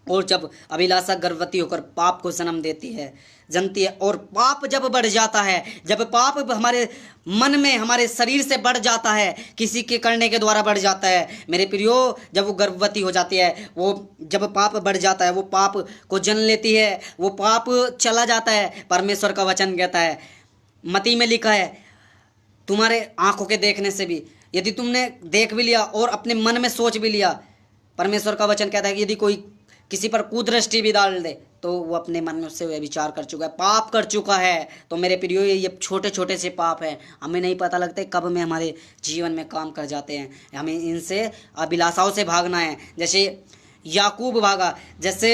और जब अभिलाषा गर्भवती होकर पाप को जन्म देती है, जनती है, और पाप जब बढ़ जाता है, जब पाप हमारे मन में, हमारे शरीर से बढ़ जाता है, किसी के करने के द्वारा बढ़ जाता है, मेरे प्रियो, जब वो गर्भवती हो जाती है, वो जब पाप बढ़ जाता है, वो पाप को जन्म लेती है, वो पाप चला जाता है। परमेश्वर का वचन कहता है, मत्ती में लिखा है, तुम्हारे आंखों के देखने से भी यदि तुमने देख भी लिया और अपने मन में सोच भी लिया, परमेश्वर का वचन कहता है कि यदि कोई किसी पर कुदृष्टि भी डाल दे तो वो अपने मन में उससे व्यभिचार कर चुका है, पाप कर चुका है। तो मेरे प्रियो, ये छोटे छोटे से पाप हैं, हमें नहीं पता लगते कब में हमारे जीवन में काम कर जाते हैं। हमें इनसे अभिलाषाओं से भागना है, जैसे याकूब भागा, जैसे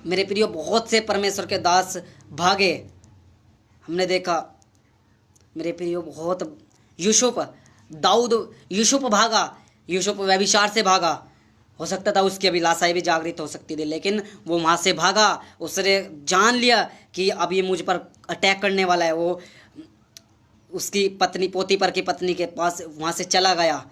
मेरे प्रियो बहुत से परमेश्वर के दास भागे। हमने देखा मेरे प्रियो बहुत यूसुफ, दाऊद, यूसुफ भागा, यूसुफ व्यभिचार से भागा। हो सकता था उसकी अभिलाषाएं भी जागृत हो सकती थी, लेकिन वो वहाँ से भागा। उसने जान लिया कि अब ये मुझ पर अटैक करने वाला है। वो उसकी पत्नी, पोतीपर की पत्नी के पास वहाँ से चला गया,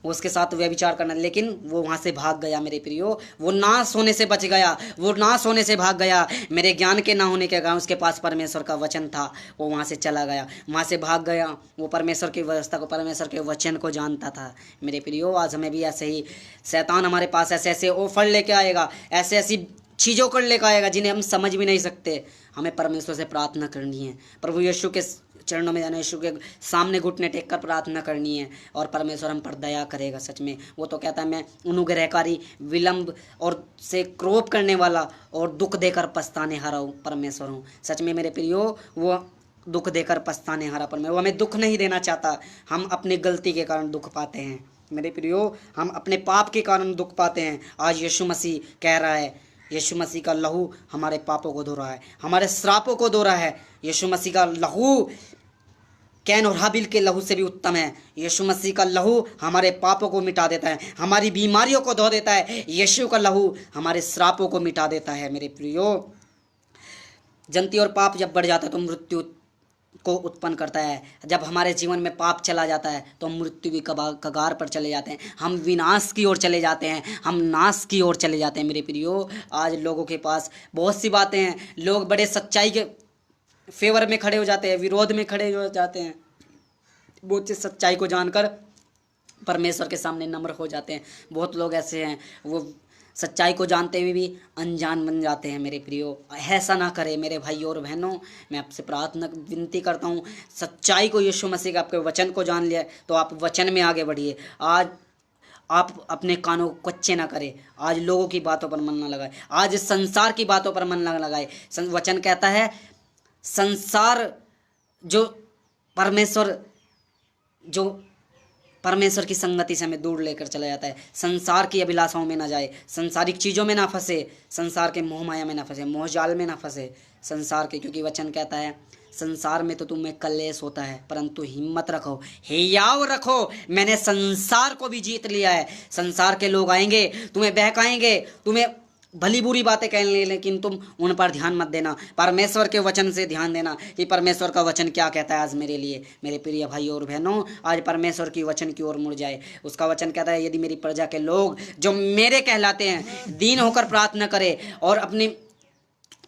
उसके साथ व्यभिचार करना, लेकिन वो वहाँ से भाग गया। मेरे प्रियो, वो नाश होने से बच गया, वो नाश होने से भाग गया। मेरे ज्ञान के ना होने के कारण उसके पास परमेश्वर का वचन था, वो वहाँ से चला गया, वहाँ से भाग गया। वो परमेश्वर की व्यवस्था को, परमेश्वर के वचन को जानता था। मेरे प्रियो, आज हमें भी ऐसे ही शैतान हमारे पास ऐसे ऐसे ऑफर लेके आएगा, ऐसे ऐसी चीज़ों कर लेकर आएगा जिन्हें हम समझ भी नहीं सकते। हमें परमेश्वर से प्रार्थना करनी है, प्रभु यीशु के चरणों में जाना, यीशु के सामने घुटने टेक कर प्रार्थना करनी है, और परमेश्वर हम पर दया करेगा। सच में वो तो कहता है, मैं अनुग्रहकारी, विलंब और से क्रोध करने वाला और दुख देकर पछताने हारा हूँ परमेश्वर हूँ। सच में मेरे प्रियो, वो दुख देकर पछताने हारा परमेश्वर, वो हमें दुख नहीं देना चाहता। हम अपनी गलती के कारण दुख पाते हैं मेरे प्रियो, हम अपने पाप के कारण दुख पाते हैं। आज यीशु मसीह कह रहा है, यीशु मसीह का लहू हमारे पापों को धो रहा है, हमारे श्रापों को धो रहा है। यीशु मसीह का लहू कैन और हाबिल के लहू से भी उत्तम है। यीशु मसीह का लहू हमारे पापों को मिटा देता है, हमारी बीमारियों को धो देता है। यीशु का लहू हमारे श्रापों को मिटा देता है। मेरे प्रियो, जंती और पाप जब बढ़ जाता है तो मृत्यु को उत्पन्न करता है। जब हमारे जीवन में पाप चला जाता है तो हम मृत्यु की कगार पर चले जाते हैं, हम विनाश की ओर चले जाते हैं, हम नाश की ओर चले जाते हैं। मेरे प्रियो, आज लोगों के पास बहुत सी बातें हैं, लोग बड़े सच्चाई के फेवर में खड़े हो जाते हैं, विरोध में खड़े हो जाते हैं, बहुत सी सच्चाई को जानकर परमेश्वर के सामने नम्र हो जाते हैं। बहुत लोग ऐसे हैं, वो सच्चाई को जानते हुए भी अनजान बन जाते हैं। मेरे प्रियो, ऐसा ना करें मेरे भाइयों और बहनों, मैं आपसे प्रार्थना विनती करता हूँ, सच्चाई को, यीशु मसीह के आपके वचन को जान लिया तो आप वचन में आगे बढ़िए। आज आप अपने कानों को कच्चे ना करें, आज लोगों की बातों पर मन ना लगाए, आज संसार की बातों पर मन ना लगाए। वचन कहता है, संसार जो परमेश्वर की संगति से हमें दूर लेकर चला जाता है। संसार की अभिलाषाओं में ना जाए, संसारिक चीज़ों में ना फंसे, संसार के मोह माया में ना फंसे, मोह जाल में ना फंसे संसार के, क्योंकि वचन कहता है, संसार में तो तुम्हें कलेश होता है, परंतु हिम्मत रखो, हियाव रखो, मैंने संसार को भी जीत लिया है। संसार के लोग आएंगे, तुम्हें बहकाएंगे, तुम्हें भली बुरी बातें कहने, लेकिन तुम उन पर ध्यान मत देना, परमेश्वर के वचन से ध्यान देना कि परमेश्वर का वचन क्या कहता है आज मेरे लिए। मेरे प्रिय भाइयों और बहनों, आज परमेश्वर की वचन की ओर मुड़ जाए। उसका वचन कहता है, यदि मेरी प्रजा के लोग जो मेरे कहलाते हैं दीन होकर प्रार्थना करे और अपने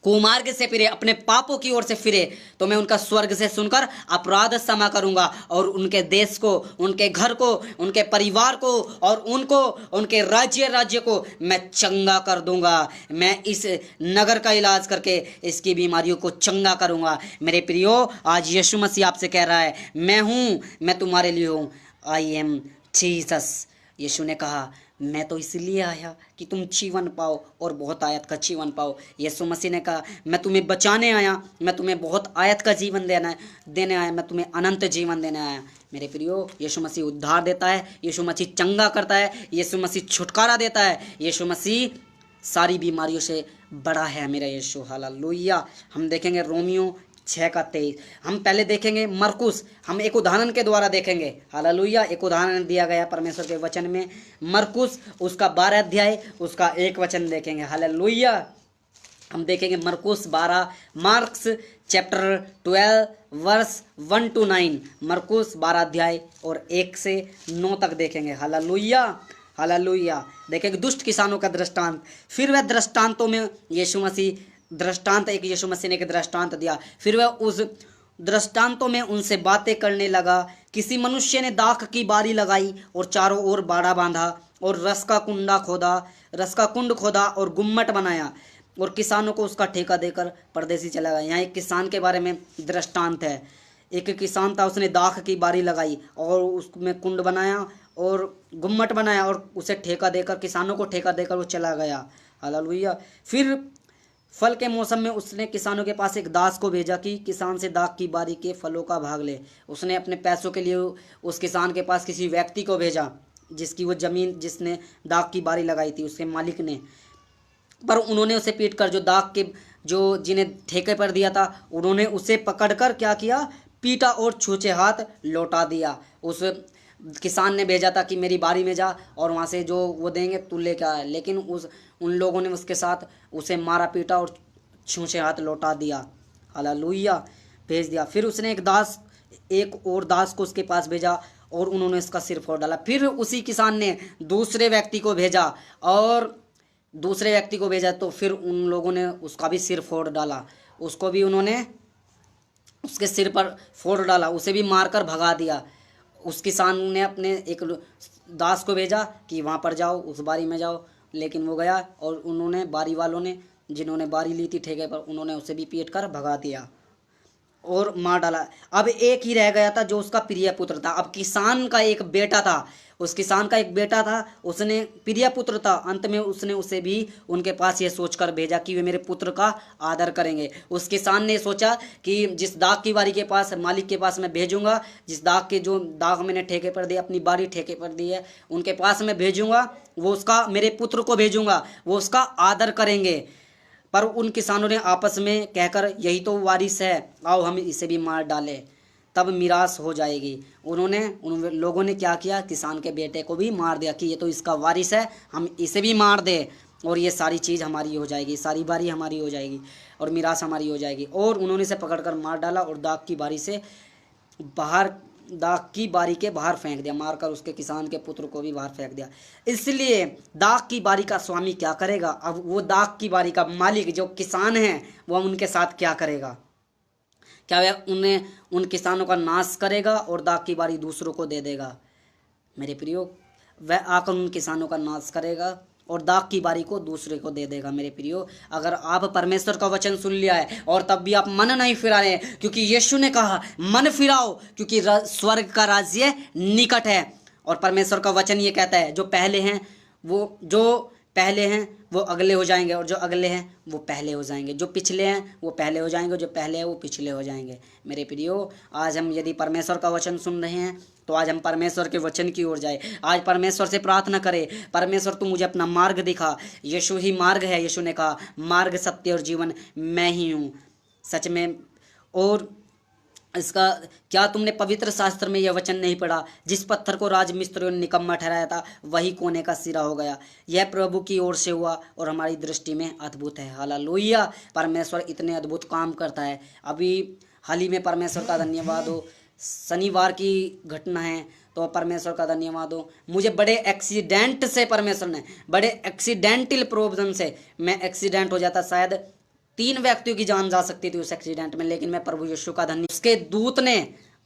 कुमार्ग से फिरे, अपने पापों की ओर से फिरे, तो मैं उनका स्वर्ग से सुनकर अपराध क्षमा करूंगा और उनके देश को, उनके घर को, उनके परिवार को और उनको, उनके राज्य को मैं चंगा कर दूंगा। मैं इस नगर का इलाज करके इसकी बीमारियों को चंगा करूंगा। मेरे प्रियो, आज यीशु मसीह आपसे कह रहा है, मैं हूँ, मैं तुम्हारे लिए हूँ, आई एम जीसस। यीशु ने कहा, मैं तो इसलिए आया कि तुम जीवन पाओ और बहुत आयत का जीवन पाओ। यीशु मसीह ने कहा, मैं तुम्हें बचाने आया, मैं तुम्हें बहुत आयत का जीवन देने आया, मैं तुम्हें अनंत जीवन देने आया। मेरे प्रियो, यीशु मसीह उद्धार देता है, यीशु मसीह चंगा करता है, यीशु मसीह छुटकारा देता है, यीशु मसीह सारी बीमारियों से बड़ा है मेरा यीशु। हालेलुया। हम देखेंगे रोमियो 6:23। हम पहले देखेंगे मरकुस, हम एक उदाहरण के द्वारा देखेंगे। हालेलुया। एक उदाहरण दिया गया परमेश्वर के वचन में, मरकुस उसका 12 अध्याय उसका 1 वचन देखेंगे। हालेलुया। हम देखेंगे मरकुस 12, मार्क्स चैप्टर 12 वर्स 1 to 9, मरकुस 12 अध्याय और 1 से 9 तक देखेंगे। हालेलुया। हालेलुया। देखेंगे दुष्ट किसानों का दृष्टांत। फिर वह दृष्टांतों में यीशु मसीह दृष्टांत, एक यीशु मसीह ने एक दृष्टांत दिया, फिर वह उस दृष्टांतों में उनसे बातें करने लगा। किसी मनुष्य ने दाख की बारी लगाई और चारों ओर बाड़ा बांधा और रस का कुंड खोदा और गुम्मट बनाया और किसानों को उसका ठेका देकर परदेसी चला गया। यहाँ एक किसान के बारे में दृष्टांत है। एक किसान था, उसने दाख की बारी लगाई और उसमें कुंड बनाया और गुम्मट बनाया और उसे ठेका देकर, किसानों को ठेका देकर वो चला गया। हालेलुया। फिर फल के मौसम में उसने किसानों के पास एक दास को भेजा कि किसान से दाख की बारी के फलों का भाग ले। उसने अपने पैसों के लिए उस किसान के पास किसी व्यक्ति को भेजा जिसकी वो ज़मीन, जिसने दाख की बारी लगाई थी, उसके मालिक ने। पर उन्होंने उसे पीट कर, जो दाख के जो जिन्हें ठेके पर दिया था, उन्होंने उसे पकड़कर क्या किया, पीटा और छूछे हाथ लौटा दिया। उस किसान ने भेजा था कि मेरी बारी में जा और वहाँ से जो वो देंगे तू लेकर आए, लेकिन उन लोगों ने उसके साथ उसे मारा पीटा और छूछे हाथ लौटा दिया। हालेलुया, भेज दिया। फिर उसने एक और दास को उसके पास भेजा और उन्होंने इसका सिर फोड़ डाला। फिर उसी किसान ने दूसरे व्यक्ति को भेजा और दूसरे व्यक्ति को भेजा तो फिर उन लोगों ने उसका भी सिर फोड़ डाला। उसको भी उन्होंने उसके सिर पर फोड़ डाला, उसे भी मारकर भगा दिया। उस किसान ने अपने एक दास को भेजा कि वहाँ पर जाओ, उस बारी में जाओ, लेकिन वो गया और उन्होंने, बारी वालों ने, जिन्होंने बारी ली थी ठेके पर, उन्होंने उसे भी पीट कर भगा दिया और मार डाला। अब एक ही रह गया था जो उसका प्रिय पुत्र था। अब किसान का एक बेटा था, उस किसान का एक बेटा था, उसने प्रिय पुत्र था। अंत में उसने उसे भी उनके पास ये सोचकर भेजा कि वे मेरे पुत्र का आदर करेंगे। उस किसान ने सोचा कि जिस दाख की बारी के पास, मालिक के पास मैं भेजूंगा, जिस दाख के जो दाख मैंने ठेके पर दी, अपनी बारी ठेके पर दी है, उनके पास मैं भेजूंगा, वो उसका, मेरे पुत्र को भेजूंगा, वो उसका आदर करेंगे। पर उन किसानों ने आपस में कहकर, यही तो वारिस है, आओ हम इसे भी मार डालें, तब मिरास हो जाएगी। उन लोगों ने क्या किया, किसान के बेटे को भी मार दिया कि ये तो इसका वारिस है, हम इसे भी मार दे और ये सारी चीज़ हमारी हो जाएगी, सारी बारी हमारी हो जाएगी और मिरास हमारी हो जाएगी। और उन्होंने इसे पकड़कर मार डाला और दाख की बारी के बाहर फेंक दिया, मारकर उसके किसान के पुत्र को भी बाहर फेंक दिया। इसलिए दाख की बारी का स्वामी क्या करेगा? अब वो दाख की बारी का मालिक जो किसान है, वो उनके साथ क्या करेगा? क्या वह उन किसानों का नाश करेगा और दाख की बारी दूसरों को दे देगा? मेरे प्रियो, वह आकर उन किसानों का नाश करेगा और दाख की बारी को दूसरे को दे देगा। मेरे प्रियो, अगर आप परमेश्वर का वचन सुन लिया है और तब भी आप मन नहीं फिरा रहे, क्योंकि यीशु ने कहा मन फिराओ क्योंकि स्वर्ग का राज्य निकट है। और परमेश्वर का वचन ये कहता है, जो पहले हैं वो अगले हो जाएंगे और जो अगले हैं वो पहले हो जाएंगे, जो पिछले हैं वो पहले हो जाएंगे, जो पहले हैं वो पिछले हो जाएंगे। मेरे प्रियो, आज हम यदि परमेश्वर का वचन सुन रहे हैं तो आज हम परमेश्वर के वचन की ओर जाए। आज परमेश्वर से प्रार्थना करें, परमेश्वर तू मुझे अपना मार्ग दिखा। यीशु ही मार्ग है। यीशु ने कहा मार्ग, सत्य और जीवन मैं ही हूँ, सच में। और इसका क्या तुमने पवित्र शास्त्र में यह वचन नहीं पढ़ा, जिस पत्थर को राजमिस्त्रियों ने निकम्मा ठहराया था वही कोने का सिरा हो गया। यह प्रभु की ओर से हुआ और हमारी दृष्टि में अद्भुत है। हालेलुया, परमेश्वर इतने अद्भुत काम करता है। अभी हाल ही में परमेश्वर का धन्यवाद हो, शनिवार की घटना है तो परमेश्वर का धन्यवाद हो, मुझे बड़े एक्सीडेंट से परमेश्वर ने, बड़े एक्सीडेंटल प्रोविजन से मैं एक्सीडेंट हो जाता, शायद 3 व्यक्तियों की जान जा सकती थी उस एक्सीडेंट में, लेकिन मैं प्रभु यीशु का धन्यवाद,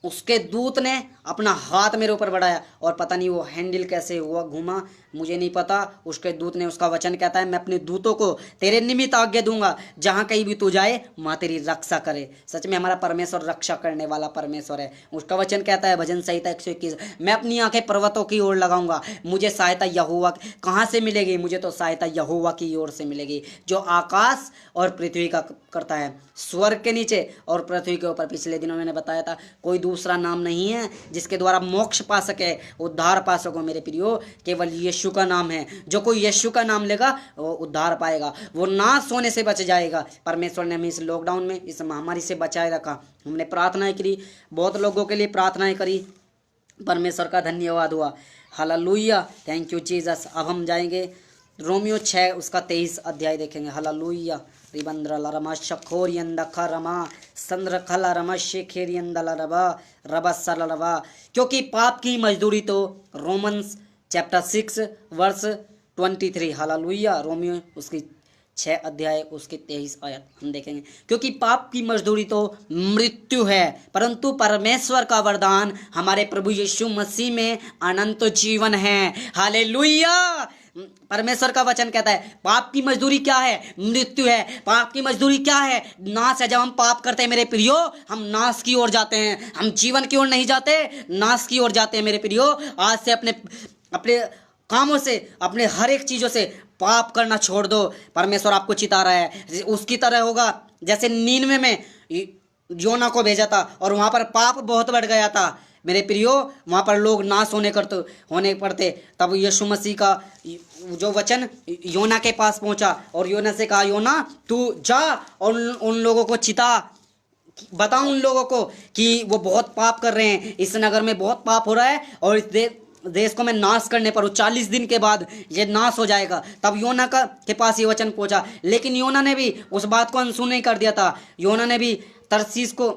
उसके दूत ने अपना हाथ मेरे ऊपर बढ़ाया और पता नहीं वो हैंडल कैसे हुआ, घूमा, मुझे नहीं पता। उसके दूत ने, उसका वचन कहता है मैं अपने दूतों को तेरे निमित्त आज्ञा दूंगा, जहां कहीं भी तू जाए वहां तेरी रक्षा करे। सच में हमारा परमेश्वर रक्षा करने वाला परमेश्वर है। उसका वचन कहता है भजन संहिता 121, मैं अपनी आंखें पर्वतों की ओर लगाऊंगा, मुझे सहायता यहोवा कहाँ से मिलेगी? मुझे तो सहायता यहोवा की ओर से मिलेगी, जो आकाश और पृथ्वी का करता है, स्वर्ग के नीचे और पृथ्वी के ऊपर। पिछले दिनों मैंने बताया था कोई दूसरा नाम नहीं है जिसके द्वारा मोक्ष पा सके, उद्धार पा सको। मेरे प्रियो, केवल यीशु का नाम है। जो कोई यीशु का नाम लेगा वो उद्धार पाएगा, वो नाश होने से बच जाएगा। परमेश्वर ने हमें इस लॉकडाउन में, इस महामारी से बचाए रखा। हमने प्रार्थनाएं करी, बहुत लोगों के लिए प्रार्थनाएं करी, परमेश्वर का धन्यवाद हुआ। Hallelujah, thank you Jesus. अब हम जाएंगे रोमियो 6 उसका 23 अध्याय देखेंगे। हालेलुया, रिबंद्रला रमा शखोरियंदा रमा संद्रखला रमा शेखेरियंदला रबा सरलवा, क्योंकि पाप की मजदूरी तो, रोमन्स चैप्टर 6 वर्स 23। हालेलुया, रोमियो उसकी 6 अध्याय उसके 23 आयत हम देखेंगे। क्योंकि पाप की मजदूरी तो मृत्यु है, परंतु परमेश्वर का वरदान हमारे प्रभु यीशु मसीह में अनंत जीवन है। हालेलुया, परमेश्वर का वचन कहता है पाप की मजदूरी क्या है? मृत्यु है। पाप की मजदूरी क्या है? नाश है। जब हम पाप करते हैं मेरे प्रियो, हम नाश की ओर जाते हैं, हम जीवन की ओर नहीं जाते, नाश की ओर जाते हैं मेरे प्रियो। आज से अपने अपने कामों से, अपने हर एक चीजों से पाप करना छोड़ दो। परमेश्वर आपको चिता रहा है। उसकी तरह होगा जैसे नीनवे में योना को भेजा था और वहां पर पाप बहुत बढ़ गया था मेरे प्रियो, वहां पर लोग नाश होने पड़ते। तब यीशु मसीह का जो वचन योना के पास पहुंचा और योना से कहा, योना तू जा और उन लोगों को चिता, बता उन लोगों को कि वो बहुत पाप कर रहे हैं, इस नगर में बहुत पाप हो रहा है और इस देश को मैं नाश करने पर हूँ, 40 दिन के बाद ये नाश हो जाएगा। तब योना के पास ये वचन पहुंचा, लेकिन योना ने भी उस बात को अनसुनी कर दिया था। योना ने भी तरसीस को,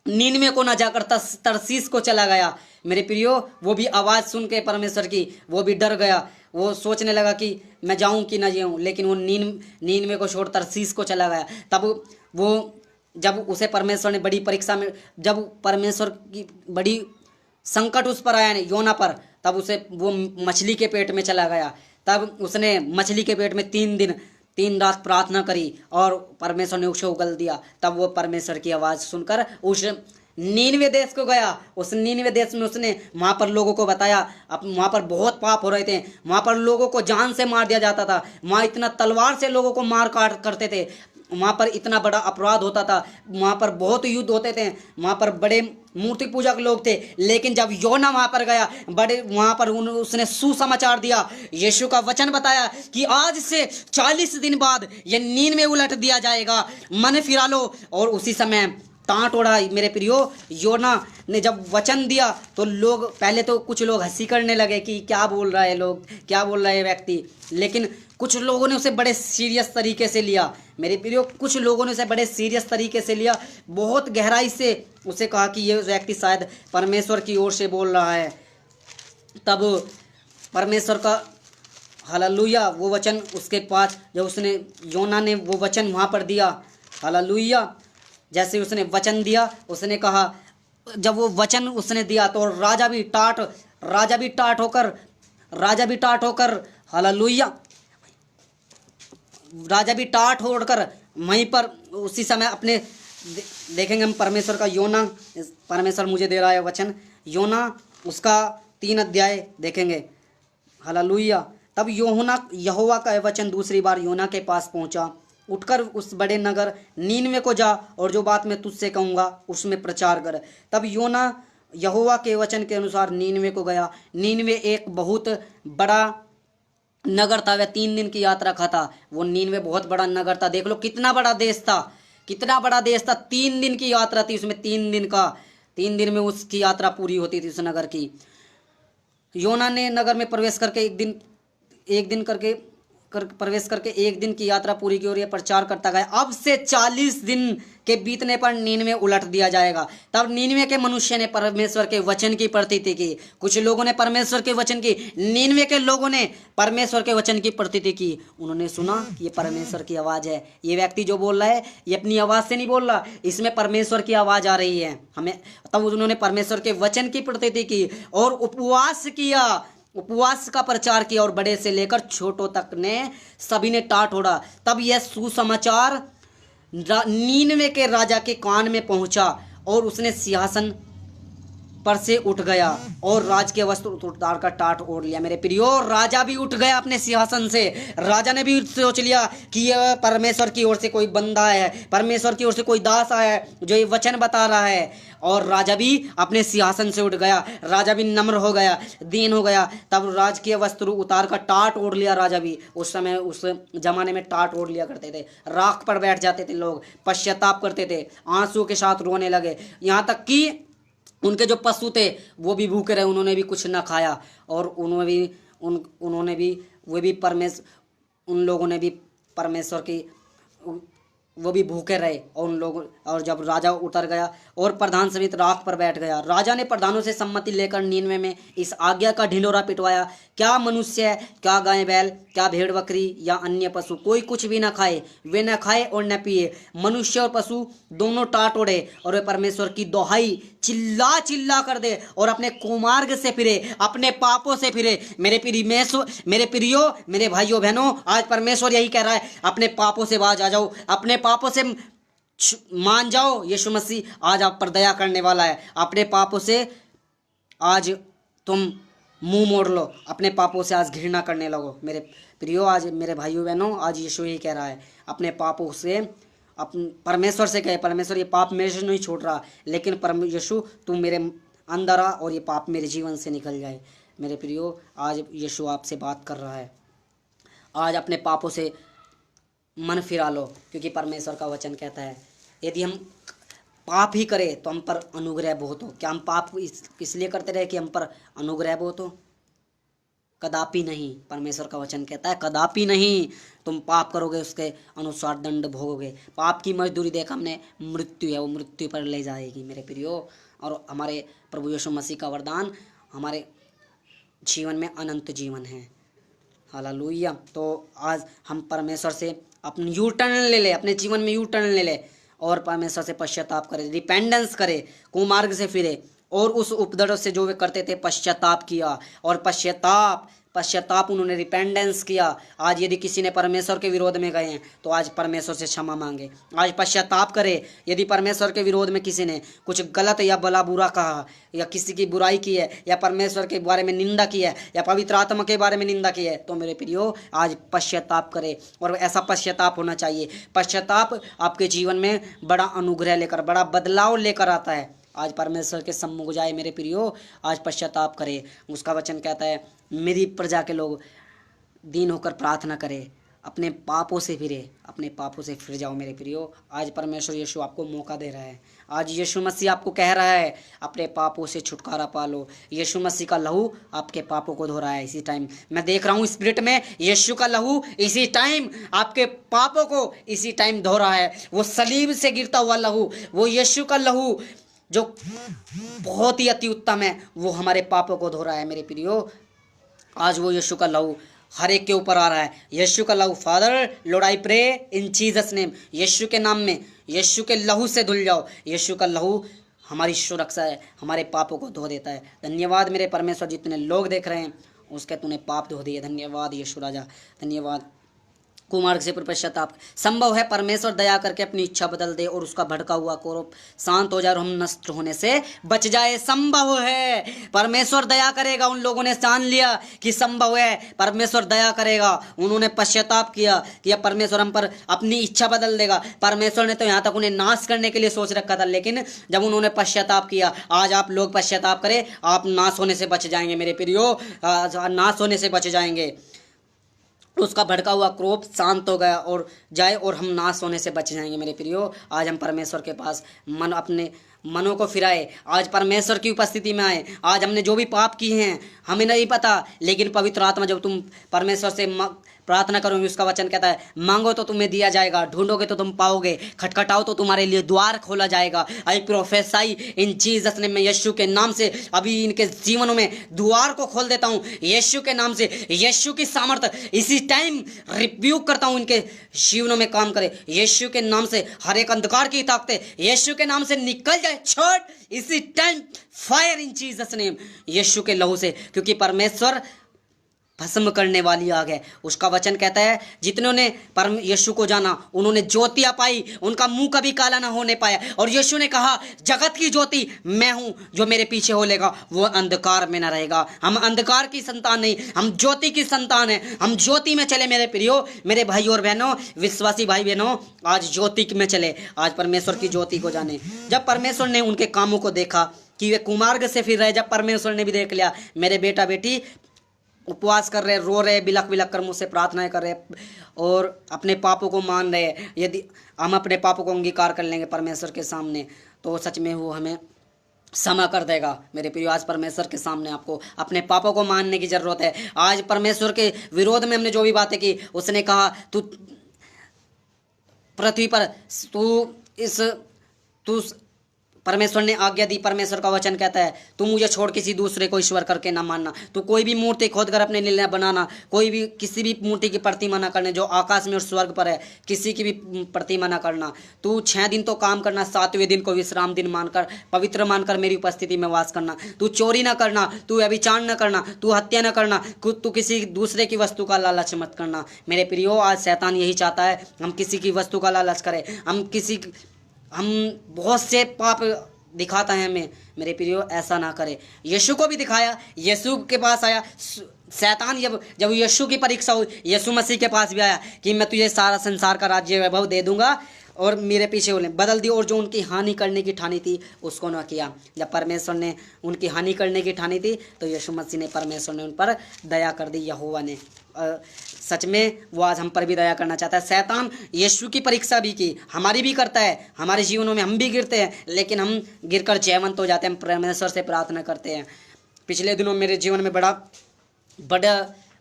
नीनवे को ना जाकर तरसीस को चला गया मेरे प्रियो। वो भी आवाज़ सुन के परमेश्वर की, वो भी डर गया। वो सोचने लगा कि मैं जाऊं कि ना जाऊं, लेकिन वो नीनवे को छोड़ तरसीस को चला गया। तब वो, जब उसे परमेश्वर ने बड़ी परीक्षा में, जब परमेश्वर की बड़ी संकट उस पर आया योना पर, तब उसे वो मछली के पेट में चला गया। तब उसने मछली के पेट में 3 दिन 3 रात प्रार्थना करी और परमेश्वर ने उसे उगल दिया। तब वो परमेश्वर की आवाज़ सुनकर उस नीनवे देश को गया। उस नीनवे देश में उसने वहाँ पर लोगों को बताया। अब वहाँ पर बहुत पाप हो रहे थे, वहाँ पर लोगों को जान से मार दिया जाता था, वहाँ इतना तलवार से लोगों को मार काट करते थे, वहाँ पर इतना बड़ा अपराध होता था, वहाँ पर बहुत युद्ध होते थे, वहाँ पर बड़े मूर्ति पूजक लोग थे। लेकिन जब योना वहाँ पर गया, बड़े वहाँ पर उसने सुसमाचार दिया, यीशु का वचन बताया कि आज से 40 दिन बाद ये नीनवे उलट दिया जाएगा, मन फिरा लो। और उसी समय टाँट ओढ़ा मेरे प्रियो। योना ने जब वचन दिया तो लोग, पहले तो कुछ लोग हंसी करने लगे कि क्या बोल रहा है लोग, क्या बोल रहा है व्यक्ति, लेकिन कुछ लोगों ने उसे बड़े सीरियस तरीके से लिया मेरे प्रियो। कुछ लोगों ने उसे बड़े सीरियस तरीके से लिया, बहुत गहराई से उसे कहा कि ये व्यक्ति शायद परमेश्वर की ओर से बोल रहा है। तब परमेश्वर का हालेलुया वो वचन उसके पास, जब उसने, योना ने वो वचन वहाँ पर दिया, हालेलुया, जैसे उसने वचन दिया, उसने कहा, जब वो वचन उसने दिया तो राजा भी टाट होकर हालेलुया, राजा भी टाट होकर वहीं पर उसी समय अपने, देखेंगे हम परमेश्वर का योना, परमेश्वर मुझे दे रहा है वचन, योना उसका 3 अध्याय देखेंगे, हालेलुया। तब यहोवा का वचन दूसरी बार योना के पास पहुंचा, उठकर उस बड़े नगर नीनवे को जा और जो बात मैं तुझसे कहूँगा उसमें प्रचार कर। तब योना यहोवा के वचन के अनुसार नीनवे को गया। नीनवे एक बहुत बड़ा नगर था, वह 3 दिन की यात्रा का था। वो नीनवे बहुत बड़ा नगर था, देख लो कितना बड़ा देश था, कितना बड़ा देश था। 3 दिन की यात्रा थी उसमें, 3 दिन में उसकी यात्रा पूरी होती थी उस नगर की। योना ने नगर में प्रवेश करके प्रवेश करके 1 दिन की यात्रा पूरी की और यह प्रचार करता गया, अब से 40 दिन के बीतने पर नीनवे उलट दिया जाएगा। तब नीनवे के मनुष्य ने परमेश्वर के वचन की प्रतीति की। कुछ लोगों ने परमेश्वर के वचन की, नीनवे के लोगों ने परमेश्वर के वचन की प्रतीति की। उन्होंने सुना कि ये परमेश्वर की आवाज़ है, ये व्यक्ति जो बोल रहा है ये अपनी आवाज़ से नहीं बोल रहा, इसमें परमेश्वर की आवाज़ आ रही है हमें। तब उन्होंने परमेश्वर के वचन की प्रतीति की और उपवास का प्रचार किया और बड़े से लेकर छोटों तक ने सभी ने टाट ओढ़ा। तब यह सुसमाचार नीनवे के राजा के कान में पहुंचा और उसने सिंहासन पर से उठ गया और राज के वस्त्र उतार कर टाट ओढ़ लिया। मेरे प्रियो, राजा भी उठ गया अपने सिंहासन से। राजा ने भी सोच लिया कि यह परमेश्वर की ओर से कोई बंदा है, परमेश्वर की ओर से कोई दास आया है जो ये वचन बता रहा है। और राजा भी अपने सिंहासन से उठ गया, राजा भी नम्र हो गया, दीन हो गया। तब राज के वस्त्र उतार कर टाट ओढ़ लिया। राजा भी उस समय, उस जमाने में टाट ओढ़ लिया करते थे, राख पर बैठ जाते थे लोग, पश्चाताप करते थे, आंसू के साथ रोने लगे। यहाँ तक कि उनके जो पशु थे वो भी भूखे रहे, उन्होंने भी कुछ ना खाया और उन लोगों ने भी परमेश्वर की, वो भी भूखे रहे। और जब राजा उतर गया और प्रधान समेत राख पर बैठ गया, राजा ने प्रधानों से सम्मति लेकर नीनवे में इस आज्ञा का ढिंढोरा पिटवाया, क्या मनुष्य, क्या गाय बैल, क्या भेड़ बकरी या अन्य पशु, कोई कुछ भी न खाए, वे न खाए और न पिए, मनुष्य और पशु दोनों टाट ओढ़े और वे परमेश्वर की दोहाई चिल्ला चिल्ला कर दे और अपने कुमार्ग से फिरे, अपने पापों से फिरे। मेरे प्रियो, मेरे भाइयों बहनों, आज परमेश्वर यही कह रहा है, अपने पापों से बाज आ जाओ, अपने पापों से मान जाओ। यीशु मसीह आज आप पर दया करने वाला है। अपने पापों से आज तुम मुंह मोड़ लो, अपने पापों से आज घृणा करने लगो। मेरे प्रियो, आज मेरे भाइयों बहनों, आज यीशु यही कह रहा है, अपने पापों से परमेश्वर से कहे, परमेश्वर ये पाप मेरे से नहीं छोड़ रहा, लेकिन यीशु तुम मेरे अंदर आ और ये पाप मेरे जीवन से निकल जाए। मेरे प्रियो, आज यीशु आपसे बात कर रहा है। आज अपने पापों से मन फिरा लो, क्योंकि परमेश्वर का वचन कहता है यदि हम पाप ही करें तो हम पर अनुग्रह बहुत हो। क्या हम पाप इसलिए करते रहे कि हम पर अनुग्रह बहुत हो? कदापि नहीं। परमेश्वर का वचन कहता है कदापि नहीं। तुम पाप करोगे, उसके अनुसार दंड भोगोगे। पाप की मजदूरी देखा हमने, मृत्यु है, वो मृत्यु पर ले जाएगी मेरे प्रियो। और हमारे प्रभु यीशु मसीह का वरदान हमारे जीवन में अनंत जीवन है। हालेलुया। तो आज हम परमेश्वर से अपनी यू टर्न ले ले, अपने जीवन में यू टर्न ले ले और परमेश्वर से पश्चाताप करे, रिपेंडेंस करे, कुमार्ग से फिरे और उस उपद्रव से जो वे करते थे पश्चाताप किया। और पश्चाताप उन्होंने रिपेंडेंस किया। आज यदि किसी ने परमेश्वर के विरोध में गए हैं तो आज परमेश्वर से क्षमा मांगे, आज पश्चाताप करे। यदि परमेश्वर के विरोध में किसी ने कुछ गलत या भला बुरा कहा या किसी की बुराई की है या परमेश्वर के बारे में निंदा की है या पवित्र आत्मा के बारे में निंदा की है, तो मेरे प्रियो आज पश्चाताप करे। और ऐसा पश्चाताप होना चाहिए। पश्चाताप आपके जीवन में बड़ा अनुग्रह लेकर, बड़ा बदलाव लेकर आता है। आज परमेश्वर के सम्मुख जाए मेरे प्रियो, आज पश्चाताप करे। उसका वचन कहता है मेरी प्रजा के लोग दीन होकर प्रार्थना करे, अपने पापों से फिरे, अपने पापों से फिर जाओ मेरे प्रियो। आज परमेश्वर यीशु आपको मौका दे रहा है। आज यीशु मसीह आपको कह रहा है अपने पापों से छुटकारा पा लो। यीशु मसीह का लहू आपके पापों को धो रहा है। इसी टाइम मैं देख रहा हूँ स्पिरिट में, यीशु का लहू इसी टाइम आपके पापों को इसी टाइम धो रहा है। वो सलीब से गिरता हुआ लहू, वो यीशु का लहू जो बहुत ही अति उत्तम है, वो हमारे पापों को धो रहा है मेरे प्रियो। आज वो यीशु का लहू हर एक के ऊपर आ रहा है। यीशु का लहू, father lord I pray in Jesus name, यीशु के नाम में, यीशु के लहू से धुल जाओ। यीशु का लहू हमारी सुरक्षा है, हमारे पापों को धो देता है। धन्यवाद मेरे परमेश्वर, जितने लोग देख रहे हैं उसके तूने पाप धो दिए। धन्यवाद यीशु राजा, धन्यवाद। कुमार्ग से पश्चाताप संभव है, परमेश्वर दया करके अपनी इच्छा बदल दे और उसका भड़का हुआ कोप शांत हो जाए और हम नष्ट होने से बच जाए। संभव है, परमेश्वर दया करेगा। उन लोगों ने जान लिया कि संभव है, परमेश्वर दया करेगा। उन्होंने पश्चाताप किया कि अब परमेश्वर हम पर अपनी इच्छा बदल देगा। परमेश्वर ने तो यहाँ तक उन्हें नाश करने के लिए सोच रखा था, लेकिन जब उन्होंने पश्चाताप किया, आज आप लोग पश्चाताप करें, आप नाश होने से बच जाएंगे मेरे प्रियो, नाश होने से बच जाएंगे। उसका भड़का हुआ क्रोध शांत हो गया और जाए और हम नाश होने से बच जाएंगे मेरे प्रियो। आज हम परमेश्वर के पास अपने मनों को फिराए, आज परमेश्वर की उपस्थिति में आए। आज हमने जो भी पाप किए हैं हमें नहीं पता, लेकिन पवित्र आत्मा जब तुम परमेश्वर से प्रार्थना करोगे, उसका वचन कहता है मांगो तो तुम्हें दिया जाएगा, ढूंढोगे तो तुम पाओगे, खटखटाओ तो तुम्हारे लिए द्वार खोला जाएगा। आई प्रोफेसाई इन जीसस नेम में, यीशु के नाम से अभी इनके जीवनों में द्वार को खोल देता हूँ यीशु के नाम से। यीशु की सामर्थ्य इसी टाइम रिब्यूक करता हूँ, इनके जीवनों में काम करे यीशु के नाम से। हर एक अंधकार की ताकतें यीशु के नाम से निकल जाए, छोड़ इसी time, fire in Jesus name, यीशु के लहू से, क्योंकि परमेश्वर भस्म करने वाली आग है। उसका वचन कहता है जितनों ने परम यीशु को जाना उन्होंने ज्योतियां पाई, उनका मुंह कभी काला ना होने पाया। और यीशु ने कहा जगत की ज्योति मैं हूं, जो मेरे पीछे हो लेगा वो अंधकार में ना रहेगा। हम अंधकार की संतान नहीं, हम ज्योति की संतान है। हम ज्योति में चले मेरे प्रियो, मेरे भाई और बहनों, विश्वासी भाई बहनों, आज ज्योति में चले, आज परमेश्वर की ज्योति को जाने। जब परमेश्वर ने उनके कामों को देखा कि वे कुमार्ग से फिर रहे, जब परमेश्वर ने भी देख लिया मेरे बेटा बेटी उपवास कर रहे, रो रहे, बिलख बिलख कर मुझसे प्रार्थनाएं कर रहे और अपने पापों को मान रहे, यदि हम अपने पापों को अंगीकार कर लेंगे परमेश्वर के सामने तो सच में वो हमें क्षमा कर देगा मेरे प्रियो। आज परमेश्वर के सामने आपको अपने पापों को मानने की जरूरत है। आज परमेश्वर के विरोध में हमने जो भी बातें की, उसने कहा तू पृथ्वी पर तू परमेश्वर ने आज्ञा दी, परमेश्वर का वचन कहता है तू मुझे छोड़ किसी दूसरे को ईश्वर करके ना मानना, तू कोई भी मूर्ति खोद कर अपने लिए बनाना, कोई भी किसी भी मूर्ति की प्रतिमा ना करने जो आकाश में और स्वर्ग पर है, किसी की भी प्रतिमा ना करना। तू 6 दिन तो काम करना, 7वें दिन को विश्राम दिन मानकर पवित्र मानकर मेरी उपस्थिति में वास करना। तू चोरी ना करना, तू व्यभिचार ना करना, तू हत्या ना करना, तू किसी दूसरे की वस्तु का लालच मत करना। मेरे प्रियो, आज शैतान यही चाहता है हम किसी की वस्तु का लालच करें, हम बहुत से पाप दिखाता है हमें। मेरे प्रियो, ऐसा ना करे। यीशु को भी दिखाया, यीशु के पास आया शैतान, जब यीशु की परीक्षा हुई, यीशु मसीह के पास भी आया कि मैं तुझे सारा संसार का राज्य वैभव दे दूंगा और मेरे पीछे बोले बदल दी, और जो उनकी हानि करने की ठानी थी उसको ना किया। जब परमेश्वर ने उनकी हानि करने की ठानी थी तो यीशु मसीह ने, परमेश्वर ने उन पर दया कर दी, यहोवा ने। सच में वो आज हम पर भी दया करना चाहता है। शैतान यीशु की परीक्षा भी की, हमारी भी करता है, हमारे जीवनों में हम भी गिरते हैं, लेकिन हम गिरकर जयवंत हो जाते हैं, हम परमेश्वर से प्रार्थना करते हैं। पिछले दिनों मेरे जीवन में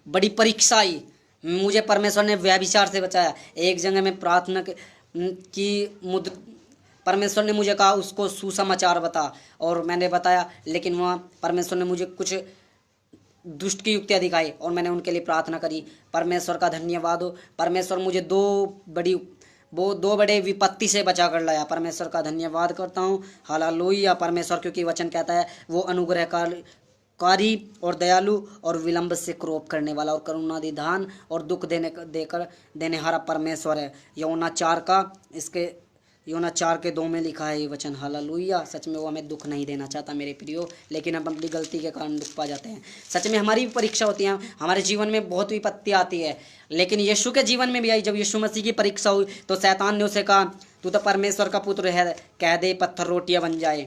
बड़ी परीक्षा आई, मुझे परमेश्वर ने व्यभिचार से बचाया। एक जगह में प्रार्थना की परमेश्वर ने मुझे कहा उसको सुसमाचार बता, और मैंने बताया, लेकिन वहाँ परमेश्वर ने मुझे कुछ दुष्ट की युक्तियाँ दिखाई और मैंने उनके लिए प्रार्थना करी। परमेश्वर का धन्यवाद हो, परमेश्वर मुझे दो बड़े विपत्ति से बचा कर लाया। परमेश्वर का धन्यवाद करता हूँ, हालेलुया। परमेश्वर क्योंकि वचन कहता है वो अनुग्रहकारी और दयालु और विलंब से क्रोध करने वाला और करुणानिधान और दुख देने हारा परमेश्वर है। योना 4:2 में लिखा है ये वचन, हालेलुया। सच में वो हमें दुख नहीं देना चाहता मेरे प्रियो, लेकिन हम अपनी गलती के कारण दुख पा जाते हैं। सच में हमारी भी परीक्षा होती है, हमारे जीवन में बहुत विपत्ति आती है, लेकिन यीशु के जीवन में भी आई। जब यीशु मसीह की परीक्षा हुई तो शैतान ने उसे कहा तू तो परमेश्वर का पुत्र है, कह दे पत्थर रोटियां बन जाए,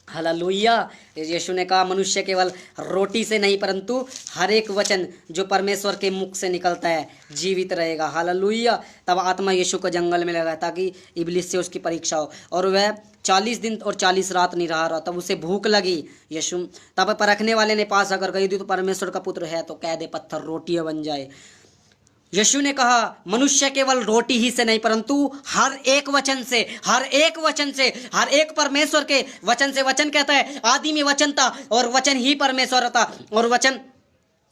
हालेलुया। यीशु ने कहा मनुष्य केवल रोटी से नहीं परंतु हर एक वचन जो परमेश्वर के मुख से निकलता है जीवित रहेगा, हालेलुया। तब आत्मा यीशु को जंगल में लगा ताकि इब्लिस से उसकी परीक्षा हो, और वह 40 दिन और 40 रात निराहार रहा। तब उसे भूख लगी। तब परखने वाले ने पास आकर कही तो परमेश्वर का पुत्र है तो कह दे पत्थर रोटियां बन जाए। यीशु ने कहा मनुष्य केवल रोटी ही से नहीं परंतु हर एक वचन से, हर एक परमेश्वर के वचन से। वचन कहता है आदि में वचन था और वचन ही परमेश्वर था और वचन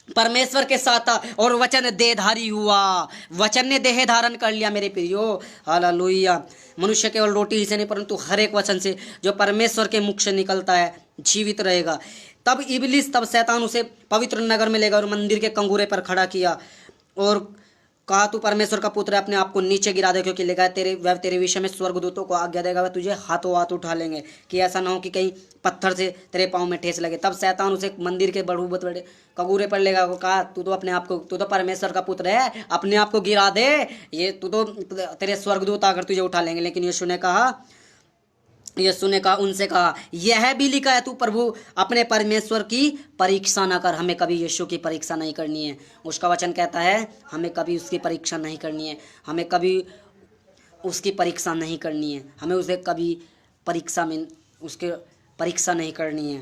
परमेश्वर के साथ था और वचन देहधारी हुआ, वचन ने देह धारण कर लिया मेरे प्रियो, हालेलुया। मनुष्य केवल रोटी ही से नहीं परंतु हर एक वचन से जो परमेश्वर के मुख से निकलता है जीवित रहेगा। तब शैतान उसे पवित्र नगर में ले गया और मंदिर के कंगूरे पर खड़ा किया और कहा तू परमेश्वर का पुत्र है, अपने आप को नीचे गिरा दे, क्योंकि लिखा है तेरे विषय में स्वर्गदूतों को आज्ञा देगा, वह तुझे हाथों हाथ उठा लेंगे, कि ऐसा ना हो कि कहीं पत्थर से तेरे पाँव में ठेस लगे। तब शैतान उसे मंदिर के बड़े कगूरे पर लेगा, कहा तू तो परमेश्वर का पुत्र है, अपने आप को गिरा दे, ये तू तो तेरे स्वर्गदूत आकर तुझे उठा लेंगे। लेकिन यीशु ने कहा उनसे कहा यह भी लिखा है तू प्रभु अपने परमेश्वर की परीक्षा ना कर। हमें कभी यीशु की परीक्षा नहीं करनी है। उसका वचन कहता है हमें कभी उसकी परीक्षा नहीं करनी है, हमें कभी उसकी परीक्षा नहीं करनी है, हमें उसे कभी उसके परीक्षा नहीं करनी है।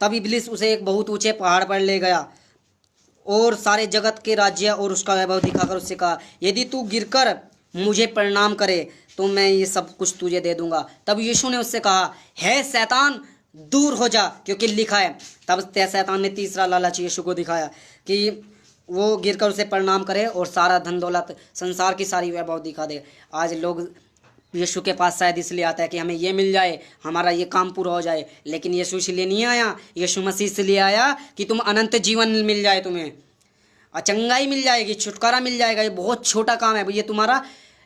तब इब्लिस उसे एक बहुत ऊंचे पहाड़ पर ले गया और सारे जगत के राज्य और उसका वैभव दिखाकर उससे कहा यदि तू गिरकर मुझे प्रणाम करे तो मैं ये सब कुछ तुझे दे दूंगा। तब यीशु ने उससे कहा हे शैतान दूर हो जा, क्योंकि लिखा है। तब शैतान ने तीसरा लालच यीशु को दिखाया कि वो गिरकर उसे प्रणाम करे और सारा धन दौलत संसार की सारी वैभव दिखा दे। आज लोग यीशु के पास शायद इसलिए आता है कि हमें ये मिल जाए, हमारा ये काम पूरा हो जाए, लेकिन यीशु इसलिए नहीं आया। यीशु मसीह इसलिए आया कि तुम अनंत जीवन मिल जाए, तुम्हें चंगाई मिल जाएगी, छुटकारा मिल जाएगा। ये बहुत छोटा काम है,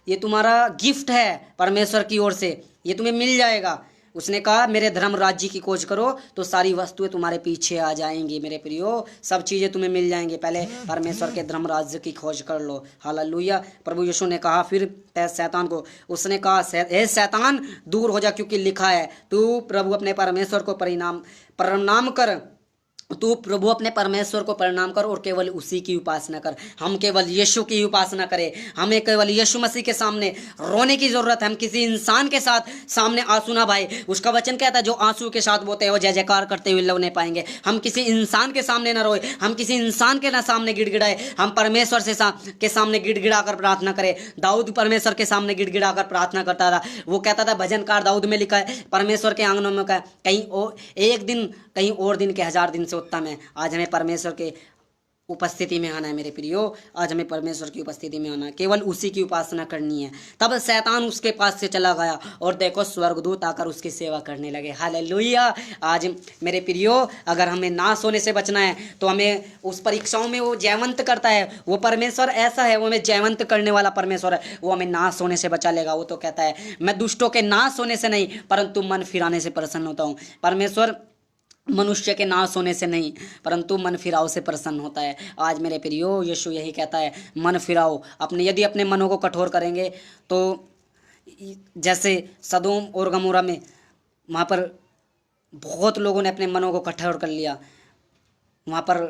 ये तुम्हारा गिफ्ट है परमेश्वर की ओर से, ये तुम्हें मिल जाएगा। उसने कहा मेरे धर्म राज्य की खोज करो तो सारी वस्तुएं तुम्हारे पीछे आ जाएंगी मेरे प्रियो, सब चीज़ें तुम्हें मिल जाएंगी। पहले परमेश्वर के धर्म राज्य की खोज कर लो, हालेलुया। प्रभु यीशु ने कहा फिर शैतान को, उसने कहा हे शैतान दूर हो जा, क्योंकि लिखा है तू प्रभु अपने परमेश्वर को प्रणाम कर तू प्रभु अपने परमेश्वर को प्रणाम कर और केवल उसी की उपासना कर। हम केवल यीशु की उपासना करें। हमें केवल यीशु मसीह के सामने रोने की जरूरत है। हम किसी इंसान के साथ सामने आंसू ना भाई। उसका वचन कहता है जो आंसू के साथ बोते हैं वो जय जयकार करते हुए लौने पाएंगे। हम किसी इंसान के सामने ना रोए, हम किसी इंसान के ना सामने गिड़गिड़ाए, हम परमेश्वर के सामने गिड़गिड़ा कर प्रार्थना करें। दाऊद परमेश्वर के सामने गिड़गिड़ा कर प्रार्थना करता था। वो कहता था, भजनकार दाऊद में लिखा है, परमेश्वर के आंगनों में का कहीं और एक दिन, कहीं और दिन के 1000 दिन से उत्तम है। आज हमें परमेश्वर के उपस्थिति में आना है मेरे प्रियो। आज हमें परमेश्वर की उपस्थिति में आना है, केवल उसी की उपासना करनी है। तब शैतान उसके पास से चला गया और देखो स्वर्गदूत आकर उसकी सेवा करने लगे। हालेलुया। आज मेरे प्रियो, अगर हमें नाश होने से बचना है तो हमें उस परीक्षाओं में वो जयवंत करता है। वो परमेश्वर ऐसा है, वो हमें जयवंत करने वाला परमेश्वर है। वो हमें नाश होने से बचा लेगा। वो तो कहता है, मैं दुष्टों के नाश होने से नहीं परंतु मन फिराने से प्रसन्न होता हूँ। परमेश्वर मनुष्य के नाश होने से नहीं परंतु मन फिराव से प्रसन्न होता है। आज मेरे प्रियो, यीशु यही कहता है, मन फिराओ अपने। यदि अपने मनों को कठोर करेंगे तो जैसे सदोम और गमोरा में, वहाँ पर बहुत लोगों ने अपने मनों को कठोर कर लिया। वहाँ पर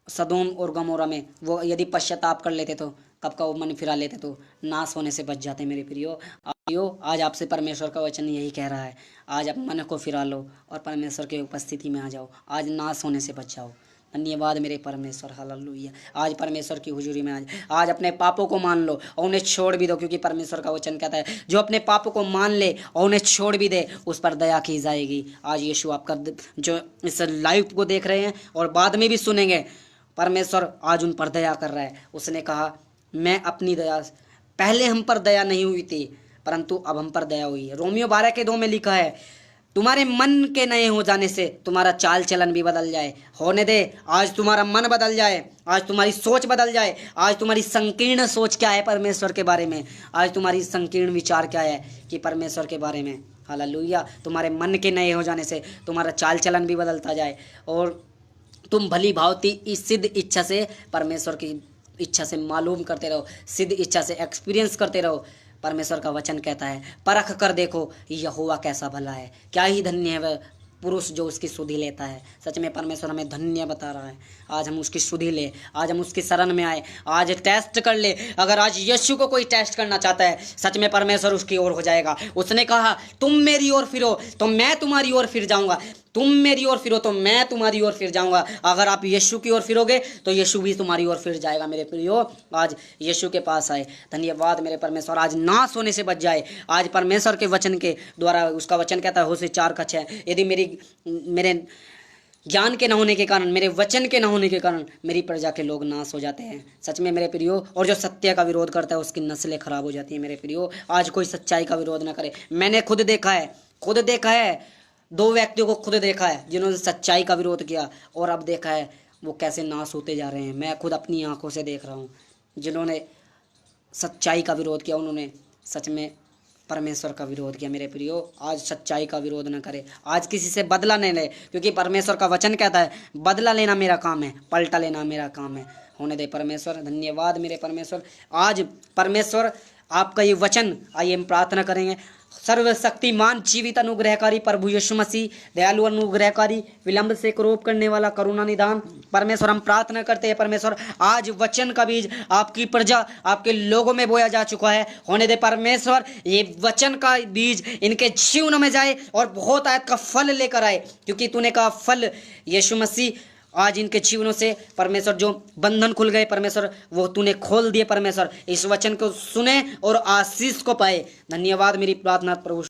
सदोम और गमोरा में वो यदि पश्चाताप कर लेते तो कब का वो मन फिरा लेते तो नाश होने से बच जाते। मेरे प्रियो, आज आपसे परमेश्वर का वचन यही कह रहा है, आज आप मन को फिरा लो और परमेश्वर की उपस्थिति में आ जाओ। आज नाश होने से बच जाओ। धन्यवाद मेरे परमेश्वर। हालेलुया। आज परमेश्वर की हुजूरी में आज अपने पापों को मान लो और उन्हें छोड़ भी दो, क्योंकि परमेश्वर का वचन कहता है जो अपने पापों को मान ले और उन्हें छोड़ भी दे उस पर दया की जाएगी। आज यीशु आपका जो इस लाइव को देख रहे हैं और बाद में भी सुनेंगे, परमेश्वर आज उन पर दया कर रहा है। उसने कहा, मैं अपनी दया, पहले हम पर दया नहीं हुई थी परंतु अब हम पर दया हुई है। रोमियो 12:2 में लिखा है, तुम्हारे मन के नए हो जाने से तुम्हारा चाल चलन भी बदल जाए। होने दे, आज तुम्हारा मन बदल जाए, आज तुम्हारी सोच बदल जाए। आज तुम्हारी संकीर्ण सोच क्या है परमेश्वर के बारे में, आज तुम्हारी संकीर्ण विचार क्या है कि परमेश्वर के बारे में। हालेलुया। तुम्हारे मन के नए हो जाने से तुम्हारा चाल चलन भी बदलता जाए और तुम भली भांति इस सिद्ध इच्छा से, परमेश्वर की इच्छा से मालूम करते रहो, सिद्ध इच्छा से एक्सपीरियंस करते रहो। परमेश्वर का वचन कहता है, परख कर देखो यहोवा कैसा भला है, क्या ही धन्य है वह पुरुष जो उसकी सुधि लेता है। सच में परमेश्वर हमें धन्य बता रहा है। आज हम उसकी सुधि ले, आज हम उसकी शरण में आए, आज टेस्ट कर ले। अगर आज यीशु को कोई टेस्ट करना चाहता है, सच में परमेश्वर उसकी ओर हो जाएगा। उसने कहा, तुम मेरी ओर फिरो तो मैं तुम्हारी ओर फिर जाऊंगा, तुम मेरी ओर फिरो तो मैं तुम्हारी ओर फिर जाऊंगा। अगर आप यीशु की ओर फिरोगे तो यीशु भी तुम्हारी ओर फिर जाएगा। मेरे प्रियो, आज यीशु के पास आए। धन्यवाद मेरे परमेश्वर। आज नाश होने से बच जाए। आज परमेश्वर के वचन के द्वारा, उसका वचन कहता है होशे 4:6, यदि मेरे ज्ञान के न होने के कारण, मेरे वचन के न होने के कारण मेरी प्रजा के लोग नाश हो जाते हैं। सच में मेरे प्रियो, और जो सत्य का विरोध करता है उसकी नस्लें खराब हो जाती हैं। मेरे प्रियो, आज कोई सच्चाई का विरोध ना करे। मैंने खुद देखा है 2 व्यक्तियों को खुद देखा है जिन्होंने सच्चाई का विरोध किया और अब देखा है वो कैसे नाश होते जा रहे हैं। मैं खुद अपनी आंखों से देख रहा हूँ। जिन्होंने सच्चाई का विरोध किया उन्होंने सच में परमेश्वर का विरोध किया। मेरे प्रियो, आज सच्चाई का विरोध न करे। आज किसी से बदला नहीं ले, क्योंकि परमेश्वर का वचन कहता है, बदला लेना मेरा काम है, पलटा लेना मेरा काम है। होने दे परमेश्वर। धन्यवाद मेरे परमेश्वर। आज परमेश्वर आपका ये वचन, आइए हम प्रार्थना करेंगे। सर्वशक्तिमान जीवित अनुग्रहकारी प्रभु यीशु मसीह, दयालु अनुग्रहकारी, विलंब से क्रोध करने वाला, करुणा निदान परमेश्वर, हम प्रार्थना करते हैं परमेश्वर, आज वचन का बीज आपकी प्रजा, आपके लोगों में बोया जा चुका है। होने दे परमेश्वर, ये वचन का बीज इनके जीवन में जाए और बहुत आयत का फल लेकर आए, क्योंकि तूने कहा फल यीशु मसीह आज इनके जीवनों से परमेश्वर जो बंधन खुल गए परमेश्वर, वो तूने खोल दिए परमेश्वर। इस वचन को सुने और आशीष को पाए। धन्यवाद मेरी प्रार्थना प्रभु